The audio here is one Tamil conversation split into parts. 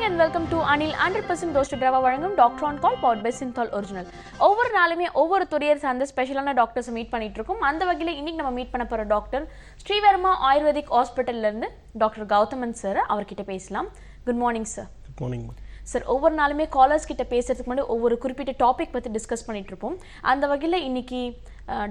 morning and welcome to Anil 100% roasted rava வழங்கும் doctor on call powered by Cinthol original. ஒவ்வொரு நாளுமே ஒவ்வொரு துறையை சார்ந்த ஸ்பெஷலான டாக்டர்ஸ் மீட் பண்ணிட்டு இருக்கோம். அந்த வகையில் இன்னைக்கு நம்ம மீட் பண்ண போற டாக்டர் ஸ்ரீவர்மா ஆயுர்வேதிக் ஹாஸ்பிட்டல்ல இருந்து டாக்டர் கௌதமன் சார். அவர்கிட்ட பேசலாம். Good morning sir. Good morning sir. ஒவ்வொரு நாளுமே காலர்ஸ் கிட்ட பேசுறதுக்கு முன்னாடி ஒவ்வொரு குறிப்பிட்ட டாபிக் பற்றி டிஸ்கஸ் பண்ணிட்டு இருப்போம். அந்த வகையில் இன்னைக்கு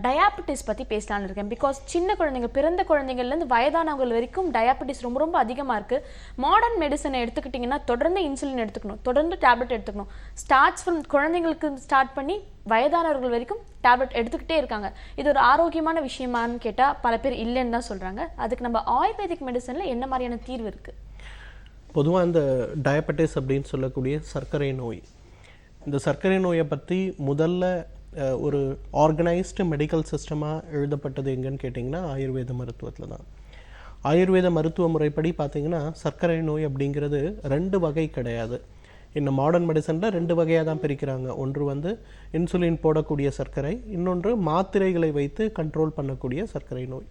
டயாபெட்டிஸ் பற்றி பேசலான்னு இருக்கேன். பிகாஸ் சின்ன குழந்தைங்க, பிறந்த குழந்தைங்கள்லேருந்து வயதானவங்க வரைக்கும் டயாபெட்டிஸ் ரொம்ப ரொம்ப அதிகமாக இருக்குது. மாடர்ன் மெடிசனை எடுத்துக்கிட்டிங்கன்னா தொடர்ந்து இன்சுலின் எடுத்துக்கணும், தொடர்ந்து டேப்லெட் எடுத்துக்கணும். ஸ்டார்ட்ஸ் ஃப்ரம் குழந்தைங்களுக்கு ஸ்டார்ட் பண்ணி வயதானவர்கள் வரைக்கும் டேப்லெட் எடுத்துக்கிட்டே இருக்காங்க. இது ஒரு ஆரோக்கியமான விஷயமானு கேட்டால் பல பேர் இல்லைன்னு தான் சொல்கிறாங்க. அதுக்கு நம்ம ஆயுர்வேதிக் மெடிசனில் என்ன மாதிரியான தீர்வு இருக்குது? பொதுவாக இந்த டயபெட்டிஸ் அப்படின்னு சொல்லக்கூடிய சர்க்கரை நோய், இந்த சர்க்கரை நோயை பற்றி முதல்ல ஒரு ஆர்கனைஸ்டு மெடிக்கல் சிஸ்டமாக எழுதப்பட்டது எங்கன்னு கேட்டிங்கன்னா ஆயுர்வேத மருத்துவத்தில் தான். ஆயுர்வேத மருத்துவ முறைப்படி பார்த்திங்கன்னா சர்க்கரை நோய் அப்படிங்கிறது ரெண்டு வகை கிடையாது. இந்த மாடர்ன் மெடிசனில் ரெண்டு வகையாக தான் பிரிக்கிறாங்க. ஒன்று இன்சுலின் போடக்கூடிய சர்க்கரை, இன்னொன்று மாத்திரைகளை வைத்து கண்ட்ரோல் பண்ணக்கூடிய சர்க்கரை நோய்.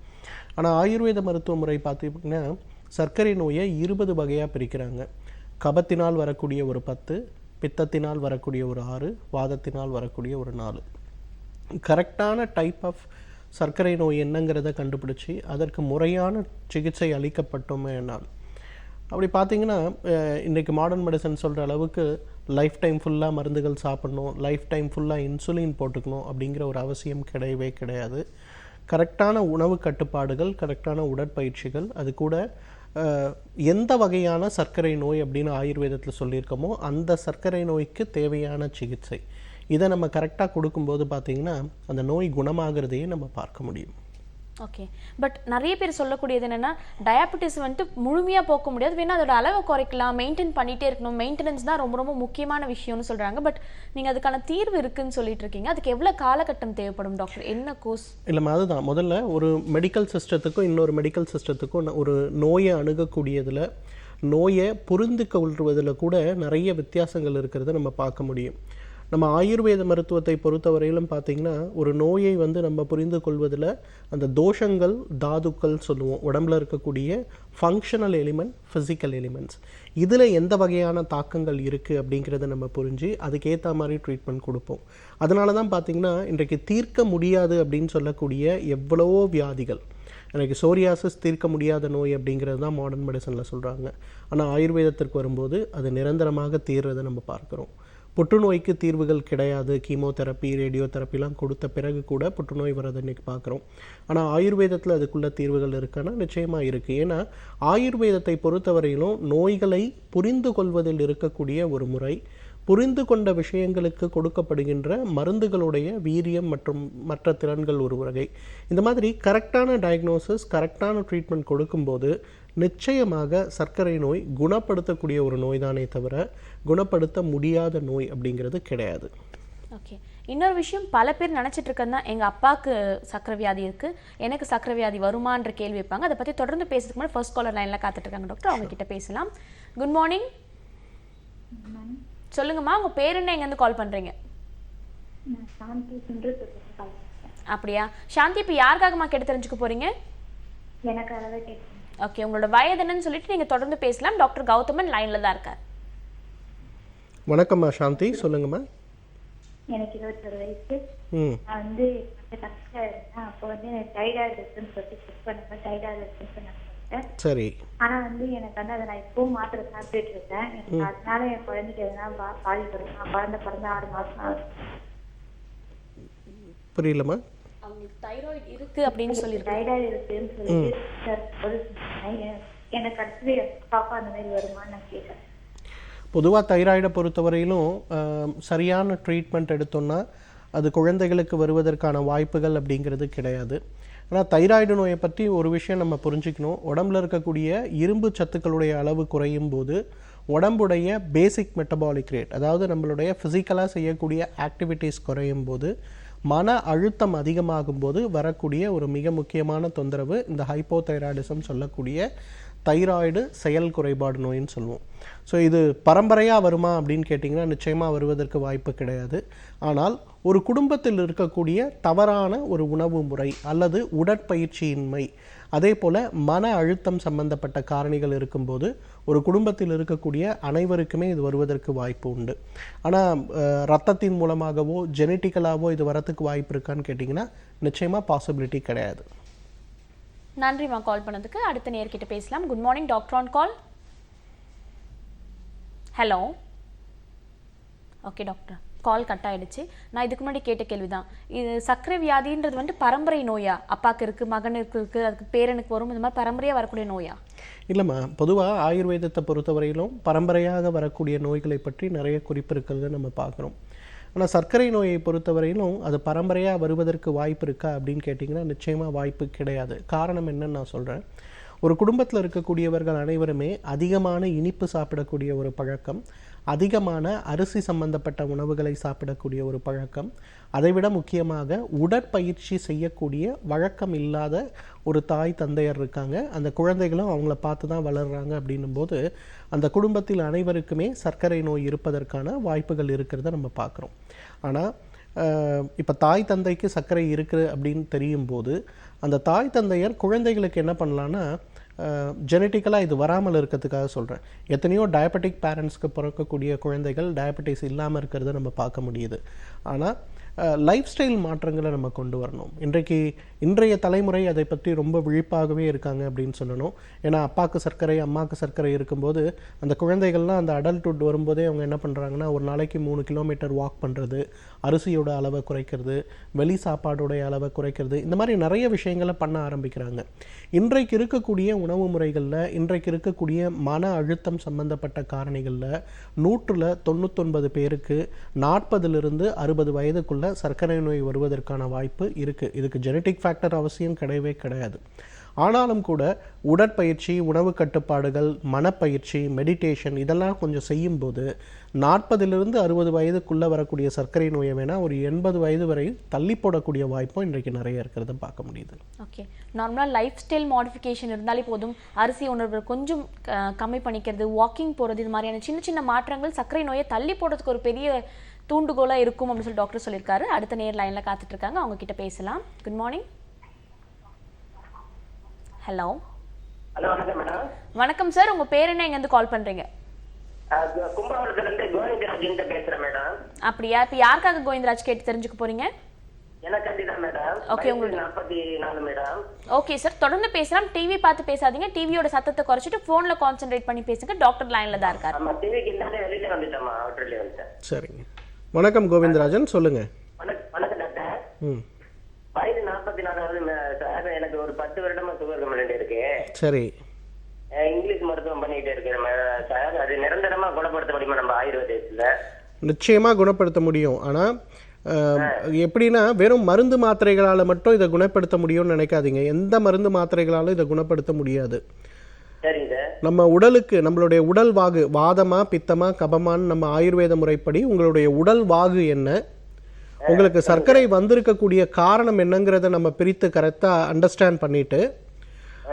ஆனால் ஆயுர்வேத மருத்துவ முறை பார்த்திங்கன்னா சர்க்கரை நோயை 20 வகையாக பிரிக்கிறாங்க. கபத்தினால் வரக்கூடிய ஒரு 10, பித்தத்தினால் வரக்கூடிய ஒரு 6, வாதத்தினால் வரக்கூடிய ஒரு 4. கரெக்டான டைப் ஆஃப் சர்க்கரை நோய் என்னங்கிறத கண்டுபிடிச்சி அதற்கு முறையான சிகிச்சை அளிக்கப்பட்டோமே என்னால். அப்படி பார்த்திங்கன்னா இன்றைக்கி மாடர்ன் மெடிசன் சொல்கிற அளவுக்கு லைஃப் டைம் ஃபுல்லாக மருந்துகள் சாப்பிட்ணும், லைஃப் டைம் ஃபுல்லாக இன்சுலின் போட்டுக்கணும் அப்படிங்கிற ஒரு அவசியம் கிடையவே கிடையாது. கரெக்டான உணவு கட்டுப்பாடுகள், கரெக்டான உடற்பயிற்சிகள், அது கூட எந்த வகையான சர்க்கரை நோய் அப்படின்னு ஆயுர்வேதத்தில் சொல்லியிருக்கோமோ அந்த சர்க்கரை நோய்க்கு தேவையான சிகிச்சை, இதை நம்ம கரெக்டாக கொடுக்கும்போது பார்த்திங்கன்னா அந்த நோய் குணமாகிறதையே நம்ம பார்க்க முடியும். ஓகே. பட் நிறைய பேர் சொல்லக்கூடியது என்னென்னா டயாபெட்டிஸ் வந்துட்டு முழுமையாக போக்க முடியாது, வேணால் அதோட அளவை குறைக்கலாம், மெயின்டைன் பண்ணிகிட்டே இருக்கணும், மெயின்டெனன்ஸ் தான் ரொம்ப ரொம்ப முக்கியமான விஷயம்னு சொல்கிறாங்க. பட் நீங்கள் அதுக்கான தீர்வு இருக்குதுன்னு சொல்லிட்டு இருக்கீங்க. அதுக்கு எவ்வளோ காலகட்டம் தேவைப்படும் டாக்டர்? என்ன கோர்ஸ்? இல்லைம்மா, அதுதான் முதல்ல ஒரு மெடிக்கல் சிஸ்டத்துக்கும் இன்னொரு மெடிக்கல் சிஸ்டத்துக்கும் ஒரு நோயை அணுகக்கூடியதில், நோயை புரிந்து கொள்வதில் கூட நிறைய வித்தியாசங்கள் இருக்கிறத நம்ம பார்க்க முடியும். நம்ம ஆயுர்வேத மருத்துவத்தை பொறுத்தவரையிலும் பார்த்திங்கன்னா ஒரு நோயை நம்ம புரிந்து கொள்வதில் அந்த தோஷங்கள், தாதுக்கள் சொல்லுவோம், உடம்பில் இருக்கக்கூடிய ஃபங்க்ஷனல் எலிமெண்ட், ஃபிசிக்கல் எலிமெண்ட்ஸ், இதில் எந்த வகையான தாக்கங்கள் இருக்குது அப்படிங்கிறத நம்ம புரிஞ்சு அதுக்கேற்ற மாதிரி ட்ரீட்மெண்ட் கொடுப்போம். அதனால தான் பார்த்திங்கன்னா இன்றைக்கு தீர்க்க முடியாது அப்படின்னு சொல்லக்கூடிய எவ்வளவோ வியாதிகள், எனக்கு சோரியாசிஸ் தீர்க்க முடியாத நோய் அப்படிங்கிறது தான் மாடர்ன் மெடிசனில் சொல்கிறாங்க. ஆனால் ஆயுர்வேதத்திற்கு வரும்போது அது நிரந்தரமாக தீர்றதை நம்ம பார்க்குறோம். புற்றுநோய்க்கு தீர்வுகள் கிடையாது, கீமோதெரப்பி, ரேடியோ தெரப்பிலாம் கொடுத்த பிறகு கூட புற்றுநோய் வரதை இன்றைக்கி பார்க்குறோம். ஆனால் ஆயுர்வேதத்தில் அதுக்குள்ள தீர்வுகள் இருக்குன்னா நிச்சயமாக இருக்குது. ஏன்னா ஆயுர்வேதத்தை பொறுத்தவரையிலும் நோய்களை புரிந்து கொள்வதில் இருக்கக்கூடிய ஒரு முறை, புரிந்து கொண்ட விஷயங்களுக்கு கொடுக்கப்படுகின்ற மருந்துகளுடைய வீரியம் மற்றும் மற்ற திறன்கள் ஒரு வகை. இந்த மாதிரி கரெக்டான டயக்னோசிஸ், கரெக்டான ட்ரீட்மெண்ட் கொடுக்கும்போது நிச்சயமாக சர்க்கரை நோய் குணப்படுத்தக்கூடிய ஒரு நோய் தானே தவிர குணப்படுத்த முடியாத நோய் அப்படிங்கிறது கிடையாது. ஓகே. இன்னொரு விஷயம், பல பேர் நினச்சிட்டு இருக்கதான் எங்கள் அப்பாவுக்கு சர்க்கரை வியாதி இருக்குது, எனக்கு சர்க்கரை வியாதி வருமான்ற கேள்வி வைப்பாங்க. அதை பற்றி தொடர்ந்து பேசுறதுக்கு முன்னாடி ஃபர்ஸ்ட் காலர் லைனில் காத்துட்ருக்காங்க டாக்டர், அவங்க கிட்ட பேசலாம். Good morning. சொல்லுங்கம்மா, உங்கள் பேர் என்ன, எங்கேருந்து கால் பண்ணுறீங்க? அப்படியா சாந்தி, இப்போ யாருக்காகம்மா கேட்டு தெரிஞ்சுக்க போகிறீங்க? ஓகே, உங்களோட வயது என்னன்னு சொல்லிட்டு நீங்கள் தொடர்ந்து பேசலாம். டாக்டர் கௌதமன் லைனில் தான் இருக்கார். வணக்கம்மா சாந்தி, சொல்லுங்கம்மா. எனக்கு 21 வயசு. நான் அப்போ தைராய்டு இருக்குன்னு சொல்லிட்டு செக் பண்ணுவேன், தைராய்டு இருக்குன்னு சொன்னாங்க. சரி. ஆனால் எனக்கு அதை நான் இப்போவும் மாத்திரை சாப்பிட்டுட்டு இருக்கேன். எனக்கு அதனால என் குழந்தைக்கு எதுனா பாதிப்பு இருக்கும். குழந்தை பிறந்த 6 மாதம் ஆகுது. புரியலம்மா. தைராய்டு இருக்கு அப்படின்னு சொல்லி, தைராய்டு இருக்குன்னு சொல்லிட்டு எனக்கு அடுத்தது பாப்பா அந்த மாதிரி வருமானு நான் கேட்டேன். பொதுவாக தைராய்டை பொறுத்தவரையிலும் சரியான ட்ரீட்மெண்ட் எடுத்தோம்னா அது குழந்தைகளுக்கு வருவதற்கான வாய்ப்புகள் அப்படிங்கிறது கிடையாது. ஆனால் தைராய்டு நோயை பற்றி ஒரு விஷயம் நம்ம புரிஞ்சுக்கணும். உடம்புல இருக்கக்கூடிய இரும்பு சத்துக்களுடைய அளவு குறையும் போது உடம்புடைய பேசிக் மெட்டபாலிக் ரேட், அதாவது நம்மளுடைய ஃபிசிக்கலாக செய்யக்கூடிய ஆக்டிவிட்டீஸ் குறையும் போது, மன அழுத்தம் அதிகமாகும் போது வரக்கூடிய ஒரு மிக முக்கியமான தொந்தரவு இந்த ஹைப்போதைராய்டிசம் சொல்லக்கூடிய தைராய்டு செயல் குறைபாடு நோயின்னு சொல்லுவோம். ஸோ இது பரம்பரையாக வருமா அப்படின்னு கேட்டிங்கன்னா நிச்சயமாக வருவதற்கு வாய்ப்பு கிடையாது. ஆனால் ஒரு குடும்பத்தில் இருக்கக்கூடிய தவறான ஒரு உணவு முறை அல்லது உடற்பயிற்சியின்மை அதே போல் மன அழுத்தம் சம்பந்தப்பட்ட காரணிகள் இருக்கும்போது ஒரு குடும்பத்தில் இருக்கக்கூடிய அனைவருக்குமே இது வருவதற்கு வாய்ப்பு உண்டு. ஆனால் ரத்தத்தின் மூலமாகவோ ஜெனட்டிக்கலாகவோ இது வரத்துக்கு வாய்ப்பு இருக்கான்னு கேட்டிங்கன்னா நிச்சயமாக பாசிபிலிட்டி கிடையாது. நன்றிம்மா கால் பண்ணதுக்கு. அடுத்த நேர்கிட்ட பேசலாம். Good morning doctor on call. Hello. Okay doctor, call cut ஆயிடுச்சு. நான் இதுக்கு முன்னாடி கேட்ட கேள்விதான், இது சர்க்கரை வியாதின்றது வந்துட்டு பரம்பரை நோயா? அப்பாவுக்கு இருக்கு, மகனுக்கு இருக்கு, அதுக்கு பேரனுக்கு வரும், இந்த மாதிரி பரம்பரையாக வரக்கூடிய நோயா? இல்லைம்மா, பொதுவாக ஆயுர்வேதத்தை பொறுத்தவரையிலும் பரம்பரையாக வரக்கூடிய நோய்களை பற்றி நிறைய குறிப்பு இருக்கிறத நம்ம பார்க்குறோம். ஆனால் சர்க்கரை நோயை பொறுத்தவரையிலும் அது பரம்பரையாக வருவதற்கு வாய்ப்பு இருக்கா அப்படின்னு கேட்டிங்கன்னா நிச்சயமாக வாய்ப்பு கிடையாது. காரணம் என்னன்னு நான் சொல்கிறேன். ஒரு குடும்பத்தில் இருக்கக்கூடியவர்கள் அனைவருமே அதிகமான இனிப்பு சாப்பிடக்கூடிய ஒரு பழக்கம், அதிகமான அரிசி சம்பந்தப்பட்ட உணவுகளை சாப்பிடக்கூடிய ஒரு பழக்கம், அதைவிட முக்கியமாக உடற்பயிற்சி செய்யக்கூடிய வழக்கம் இல்லாத ஒரு தாய் தந்தையர் இருக்காங்க. அந்த குழந்தைகளும் அவங்கள பார்த்து தான் வளர்கிறாங்க. அப்படின்னும் போது அந்த குடும்பத்தில் அனைவருக்குமே சர்க்கரை நோய் இருப்பதற்கான வாய்ப்புகள் இருக்கிறத நம்ம பார்க்குறோம். ஆனால் இப்போ தாய் தந்தைக்கு சர்க்கரை இருக்குது அப்படின்னு தெரியும் போது அந்த தாய் தந்தையர் குழந்தைகளுக்கு என்ன பண்ணலான்னா, ஜெனட்டிக்கலாக இது வராமல் இருக்கிறதுக்காக சொல்கிறேன், எத்தனையோ டயபெட்டிக் பேரண்ட்ஸ்க்கு பிறக்கக்கூடிய குழந்தைகள் டயபெட்டிஸ் இல்லாமல் இருக்கிறத நம்ம பார்க்க முடியுது. ஆனால் லைஃப் ஸ்டைல் மாற்றங்களை நம்ம கொண்டு வரணும். இன்றைய தலைமுறை அதை பற்றி ரொம்ப விழிப்பாகவே இருக்காங்க அப்படின்னு சொல்லணும். ஏன்னா அப்பாவுக்கு சர்க்கரை அம்மாவுக்கு சர்க்கரை இருக்கும்போது அந்த குழந்தைகள்லாம் அந்த அடல்ட்ஹுட் வரும்போதே அவங்க என்ன பண்ணுறாங்கன்னா, ஒரு நாளைக்கு 3 கிலோமீட்டர் வாக் பண்ணுறது, அரிசியோட அளவை குறைக்கிறது, வெளி சாப்பாடோடைய அளவை குறைக்கிறது, இந்த மாதிரி நிறைய விஷயங்களை பண்ண ஆரம்பிக்கிறாங்க. இன்றைக்கு இருக்கக்கூடிய உணவு முறைகளில், இன்றைக்கு இருக்கக்கூடிய மன அழுத்தம் சம்பந்தப்பட்ட காரணிகளில் 199 பேருக்கு 40லிருந்து 60 வயதுக்குள்ள சர்க்கரை நோய் வருவதற்கான வாய்ப்பு இருக்குது. இதுக்கு ஜெனட்டிக் ஃபேக்டர் அவசியம் கிடையவே கிடையாது. ஆனாலும் கூட உடற்பயிற்சி, உணவு கட்டுப்பாடுகள், மனப்பயிற்சி, மெடிடேஷன் இதெல்லாம் கொஞ்சம் செய்யும்போது 40லிருந்து 60 வயதுக்குள்ளே வரக்கூடிய சர்க்கரை நோயை வேணால் ஒரு 80 வயது வரை தள்ளி போடக்கூடிய வாய்ப்பும் இன்றைக்கு நிறைய இருக்கிறத பார்க்க முடியுது. ஓகே, நார்மலாக லைஃப் ஸ்டைல் மாடிஃபிகேஷன் இருந்தாலே போதும். அரிசி உணர்வு கொஞ்சம் கம்மி பண்ணிக்கிறது, வாக்கிங் போகிறது, இது மாதிரியான சின்ன சின்ன மாற்றங்கள் சர்க்கரை நோயை தள்ளி போடுறதுக்கு ஒரு பெரிய தூண்டுகோலாக இருக்கும் அப்படின்னு சொல்லி டாக்டர் சொல்லியிருக்காரு. அடுத்த நேர் லைனில் காத்துட்டு இருக்காங்க, அவங்க கிட்ட பேசலாம். Good morning. ஹலோ. ஹலோ, வணக்கம் மேடம். வணக்கம் சார், உங்க பேர் என்ன, எங்கேருந்து கால் பண்றீங்க? கும்பகோணத்துலேருந்து கோவிந்தராஜ் பேசுறேன் மேடம். அப்படியா? இப்போ யாருக்காக கோவிந்தராஜ் கேட்டு தெரிஞ்சுக்க போறீங்க? எனக்கு தான் மேடம். ஓகே, உங்களுக்கு 44 மேடம். ஓகே சார், தொடர்ந்து பேசலாம். டிவி பார்த்து பேசாதீங்க, டிவியோட சத்தத்தை குறைச்சிட்டு போன்ல கான்சென்ட்ரேட் பண்ணி பேசுங்க. டாக்டர் லைன்ல தான் இருக்காரு. ஆமா, டிவிக்கு இல்லாத வெளியில வந்துட்டோமா, அவுட்டர்ல வந்துட்டேன். சரிங்க, வணக்கம் கோவிந்தராஜன், சொல்லுங்க. வணக்கம் டாக்டர். வயது 44 சார். எனக்கு ஒரு 10 வருடமா சுகர் கம்ப்ளைண்ட் இருக்கு. சரி. இங்கிலீஷ் மருத்துவம் பண்ணிட்டு இருக்கிறேன் சார். அது நிரந்தரமா குணப்படுத்த முடியுமா நம்ம ஆயுர்வேதத்துல? நிச்சயமாக குணப்படுத்த முடியும். ஆனால் எப்படின்னா வெறும் மருந்து மாத்திரைகளால் மட்டும் இதை குணப்படுத்த முடியும்னு நினைக்காதீங்க. எந்த மருந்து மாத்திரைகளாலும் இதை குணப்படுத்த முடியாது. நம்ம உடலுக்கு, நம்மளுடைய உடல் வாகு, வாதமா பித்தமா கபமான்னு நம்ம ஆயுர்வேத முறைப்படி உங்களுடைய உடல் வாகு என்ன, உங்களுக்கு சர்க்கரை வந்திருக்கக்கூடிய காரணம் என்னங்கிறத நம்ம பிரித்து கரெக்டாக அண்டர்ஸ்டாண்ட் பண்ணிட்டு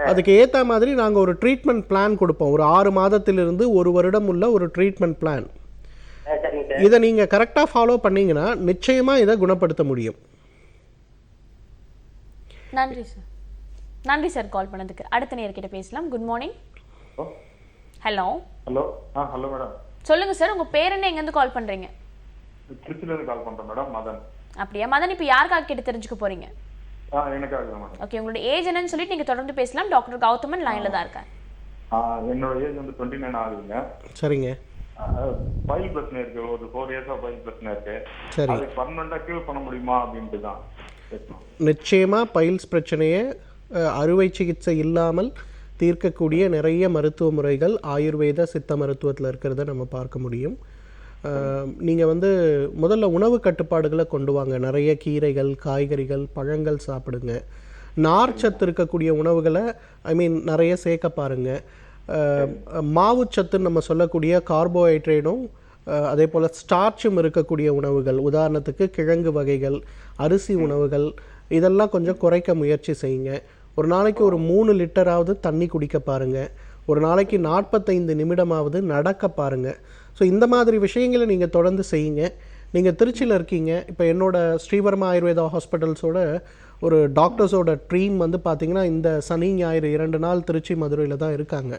அதுக்கு ஏற்ற மாதிரி நாங்கள் ஒரு ட்ரீட்மெண்ட் பிளான் கொடுப்போம். ஒரு 6 மாதத்திலிருந்து 1 வருடம் உள்ள ஒரு ட்ரீட்மெண்ட் பிளான். இதை நீங்கள் கரெக்டாக ஃபாலோ பண்ணீங்கன்னா நிச்சயமாக இதை குணப்படுத்த முடியும். நன்றி சார். நன்றி சார் கால் பண்ணதுக்கு. அடுத்த நேர்கிட்ட பேசலாம். Good morning. Hello. Hello. Hello madam. சொல்லுங்க சார், உங்க பேர் என்ன, எங்கேருந்து கால் பண்றீங்க? திருச்சியில இருந்து கால் பண்றேன் மேடம். மதன். அப்படியா? மதன், இப்போ யாருக்காக கேட்டு தெரிஞ்சுக்க போறீங்க? எனக்காக மேடம். ஓகே, உங்களோட ஏஜ் என்னன்னு சொல்லிட்டு நீங்க தொடர்ந்து பேசலாம். டாக்டர் கௌதமன் லைன்ல தான் இருக்காங்க. என்னோட ஏஜ் வந்து 29 ஆகுதுங்க. சரிங்க. பைல் பிரச்சனை இருக்கு, ஒரு 4 இயர்ஸா பைல் பிரச்சனை இருக்கு. சரி. அது பர்மனண்டா கியூர் பண்ண முடியுமா அப்படின்ட்டு தான். நிச்சயமா பைல்ஸ் பிரச்சனையை அறுவை சிகிச்சை இல்லாமல் தீர்க்கக்கூடிய நிறைய மருத்துவ முறைகள் ஆயுர்வேத சித்த மருத்துவத்தில் இருக்கிறத நம்ம பார்க்க முடியும். நீங்கள் முதல்ல உணவு கட்டுப்பாடுகளை கொண்டு வாங்க. நிறைய கீரைகள், காய்கறிகள், பழங்கள் சாப்பிடுங்க. நார்ச்சத்து இருக்கக்கூடிய உணவுகளை நிறைய சேர்க்க பாருங்கள். மாவுச்சத்துன்னு நம்ம சொல்லக்கூடிய கார்போஹைட்ரேட்டும் அதே போல் ஸ்டார்ச்சும் இருக்கக்கூடிய உணவுகள், உதாரணத்துக்கு கிழங்கு வகைகள், அரிசி உணவுகள், இதெல்லாம் கொஞ்சம் குறைக்க முயற்சி செய்யுங்க. ஒரு நாளைக்கு ஒரு 3 லிட்டராவது தண்ணி குடிக்க பாருங்கள். ஒரு நாளைக்கு 45 நிமிடமாவது நடக்க பாருங்கள். ஸோ இந்த மாதிரி விஷயங்களை நீங்கள் தொடர்ந்து செய்யுங்க. நீங்கள் திருச்சியில் இருக்கீங்க. இப்போ என்னோட ஸ்ரீவர்மா ஆயுர்வேதா ஹாஸ்பிட்டல்ஸோட ஒரு டாக்டர்ஸோட டீம் வந்து பார்த்திங்கன்னா இந்த சனி ஞாயிறு 2 நாள் திருச்சி மதுரையில் தான் இருக்காங்க.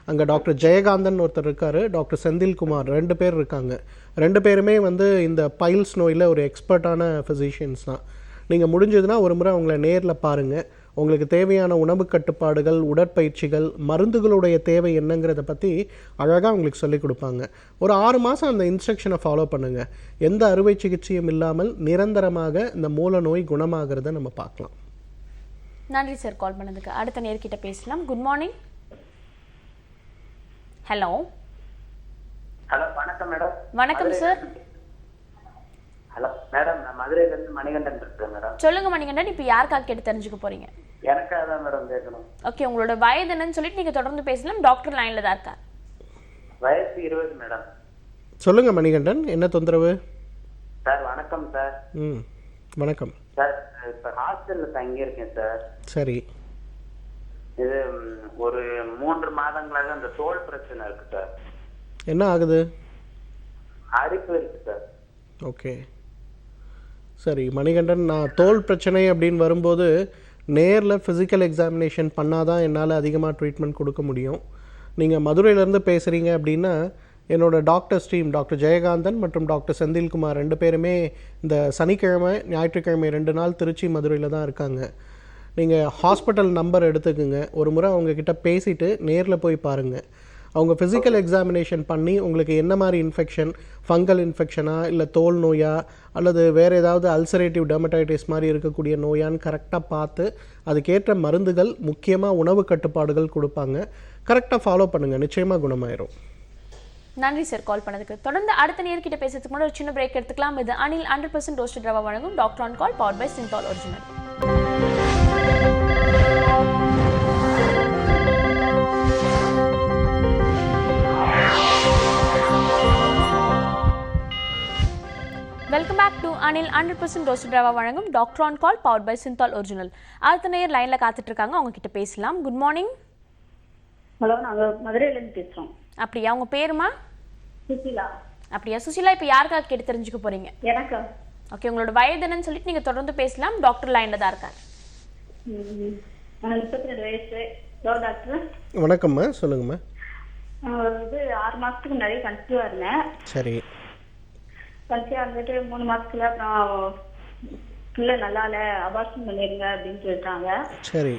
அங்கே டாக்டர் ஜெயகாந்தன் ஒருத்தர் இருக்கார், டாக்டர் செந்தில்குமார் 2 பேர் இருக்காங்க. 2 பேருமே வந்து இந்த பைல்ஸ் நோயில் ஒரு எக்ஸ்பர்ட்டான ஃபிசிஷியன்ஸ் தான். நீங்கள் முடிஞ்சதுன்னா ஒரு முறை அவங்கள நேரில் பாருங்கள். உங்களுக்கு தேவையான உணவு கட்டுப்பாடுகள், உடற்பயிற்சிகள், மருந்துகளுடைய தேவை என்னங்கிறத பற்றி அழகாக உங்களுக்கு சொல்லிக் கொடுப்பாங்க. ஒரு 6 மாதம் அந்த இன்ஸ்ட்ரக்ஷனை ஃபாலோ பண்ணுங்கள். எந்த அறுவை சிகிச்சையும் இல்லாமல் நிரந்தரமாக இந்த மூல நோய் குணமாகிறத நம்ம பார்க்கலாம். நன்றி சார் கால் பண்ணதுக்கு. அடுத்த நேர்கிட்ட பேசலாம். Good morning. ஹலோ. ஹலோ, வணக்கம் மேடம். வணக்கம் சார். ஹலோ மேடம், நான் மதுரையில இருந்து மணிகண்டன் பேசுறேன் மேடம். சொல்லுங்க மணிகண்டன், இப்போ யாருக்காக கேட்டு தெரிஞ்சுக்க போறீங்க? எனக்காக தான் மேடம் கேட்கணும். ஓகே, உங்களோட வயது என்னன்னு சொல்லிட்டு நீங்க தொடர்ந்து பேசலாம். டாக்டர் லைன்ல தான் இருக்கார். வயசு 20 மேடம். சொல்லுங்க மணிகண்டன், என்ன தொந்தரவு? சார் வணக்கம் சார். வணக்கம் சார். இப்போ ஹாஸ்டல்ல தங்கி இருக்கேன் சார். சரி. இது ஒரு 3 மாதங்களாக அந்த தோல் பிரச்சனை இருக்கு சார். என்ன ஆகுது? அரிப்பு இருக்கு சார். ஓகே, சரி மணிகண்டன், நான் தோல் பிரச்சனை அப்படின்னு வரும்போது நேரில் ஃபிசிக்கல் எக்ஸாமினேஷன் பண்ணால் தான் என்னால் அதிகமாக ட்ரீட்மெண்ட் கொடுக்க முடியும். நீங்கள் மதுரையிலேருந்து பேசுகிறீங்க அப்படின்னா என்னோடய டாக்டர்ஸ் டீம் டாக்டர் ஜெயகாந்தன் மற்றும் டாக்டர் செந்தில்குமார் 2 பேருமே இந்த சனிக்கிழமை ஞாயிற்றுக்கிழமை 2 நாள் திருச்சி மதுரையில் தான் இருக்காங்க. நீங்கள் ஹாஸ்பிட்டல் நம்பர் எடுத்துக்குங்க. ஒரு முறை அவங்கக்கிட்ட பேசிவிட்டு நேரில் போய் பாருங்கள். அவங்க ஃபிசிக்கல் எக்ஸாமினேஷன் பண்ணி உங்களுக்கு என்ன மாதிரி இன்ஃபெக்ஷன், ஃபங்கல் இன்ஃபெக்ஷனா இல்லை தோல் நோயா அல்லது வேறு ஏதாவது அல்சரேட்டிவ் டெர்மடைட்டிஸ் மாதிரி இருக்கக்கூடிய நோயான்னு கரெக்டாக பார்த்து அதுக்கேற்ற மருந்துகள், முக்கியமாக உணவு கட்டுப்பாடுகள் கொடுப்பாங்க. கரெக்டாக ஃபாலோ பண்ணுங்கள், நிச்சயமாக குணமாயிரும். நன்றி சார் கால் பண்ணதுக்கு. தொடர்ந்து அடுத்த நேர்கிட்ட பேசுறதுக்கு முன்னாடி ஒரு சின்ன பிரேக் எடுத்துக்கலாம். இது அனில் 100% ரோஸ்டட் ரவா வழங்கும் doctor on call, powered by Cinthol original. Welcome back to Anil 100% roasted rava வழங்கும் doctor on call, powered by Cinthol original. அடுத்த நேர் லைன்ல காத்துட்டு இருக்காங்க, அவங்க கிட்ட பேசலாம். Good morning. ஹலோ, நாங்கள் மதுரையிலேருந்து பேசுகிறோம். அப்படியா, உங்க பேருமா? சுசிலா. அப்படியா சுசிலா, இப்போ யாருக்காக கேட்டு தெரிஞ்சுக்க போறீங்க? எனக்கா? ஓகே, உங்களோட வயது என்னன்னு சொல்லிட்டு நீங்க தொடர்ந்து பேசலாம். டாக்டர் லைன்ல தான் இருக்காரு. எனக்கு 32 வயசு. டாக்டர் வணக்கம்மா, சொல்லுங்கம்மா. இது 6 மாதத்துக்கு முன்னாடி கன்சீவாக இருந்தேன். சரி. கன்சீவாக இருந்துட்டு 3 மாதத்துல அப்புறம் பிள்ளை நல்லா இல்லை, அபார்ஷன் பண்ணிடுங்க அப்படின்னு சொல்லிட்டாங்க. சரி.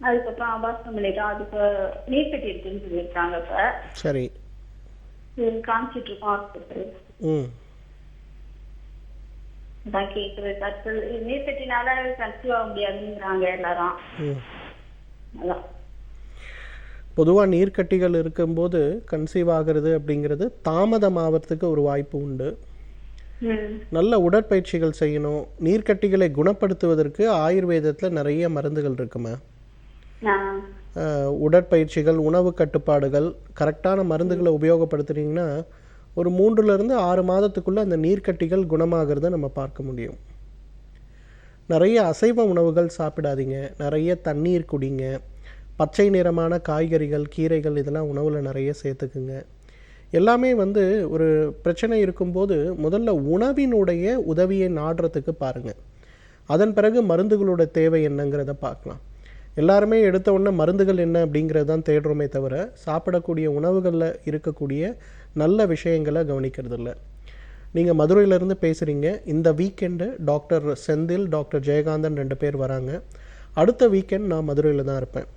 அதுக்கப்புறம் அபார்ஷன் பண்ணிட்டோம். அதுக்கு நீர் கட்டி இருக்குன்னு சொல்லியிருக்காங்க. இப்போ சரி, காமிச்சிட்டு இருக்கோம் ஹாஸ்பிட்டல். அதான் கேட்குறது, நீர் கட்டினால கன்சீவ் ஆக முடியாதுங்கிறாங்க எல்லாரும். அதான் பொதுவாக நீர்க்கட்டிகள் இருக்கும்போது கன்சீவ் ஆகிறது அப்படிங்கிறது தாமதமாகிறதுக்கு ஒரு வாய்ப்பு உண்டு. நல்ல உடற்பயிற்சிகள் செய்யணும். நீர்க்கட்டிகளை குணப்படுத்துவதற்கு ஆயுர்வேதத்தில் நிறைய மருந்துகள் இருக்குமா. உடற்பயிற்சிகள், உணவு கட்டுப்பாடுகள், கரெக்டான மருந்துகளை உபயோகப்படுத்துனீங்கன்னா ஒரு 3லிருந்து 6 மாதத்துக்குள்ளே அந்த நீர்க்கட்டிகள் குணமாகிறத நம்ம பார்க்க முடியும். நிறைய அசைவ உணவுகள் சாப்பிடாதீங்க, நிறைய தண்ணீர் குடிங்க, பச்சை நிறமான காய்கறிகள், கீரைகள் இதெல்லாம் உணவில் நிறைய சேர்த்துக்குங்க. எல்லாமே வந்து ஒரு பிரச்சனை இருக்கும்போது முதல்ல உணவினுடைய உதவியை நாடுறதுக்கு பாருங்கள். அதன் பிறகு மருந்துகளோட தேவை என்னங்கிறத பார்க்கலாம். எல்லாருமே எடுத்த உடனே மருந்துகள் என்ன அப்படிங்கிறது தான் தேடுறோமே தவிர சாப்பிடக்கூடிய உணவுகளில் இருக்கக்கூடிய நல்ல விஷயங்களை கவனிக்கிறது இல்லை. நீங்கள் மதுரையிலேருந்து பேசுகிறீங்க. இந்த weekend doctor Senthil, doctor Jayakanthan 2 பேர் வராங்க. அடுத்த வீக்கெண்ட் நான் மதுரையில் தான் இருப்பேன்.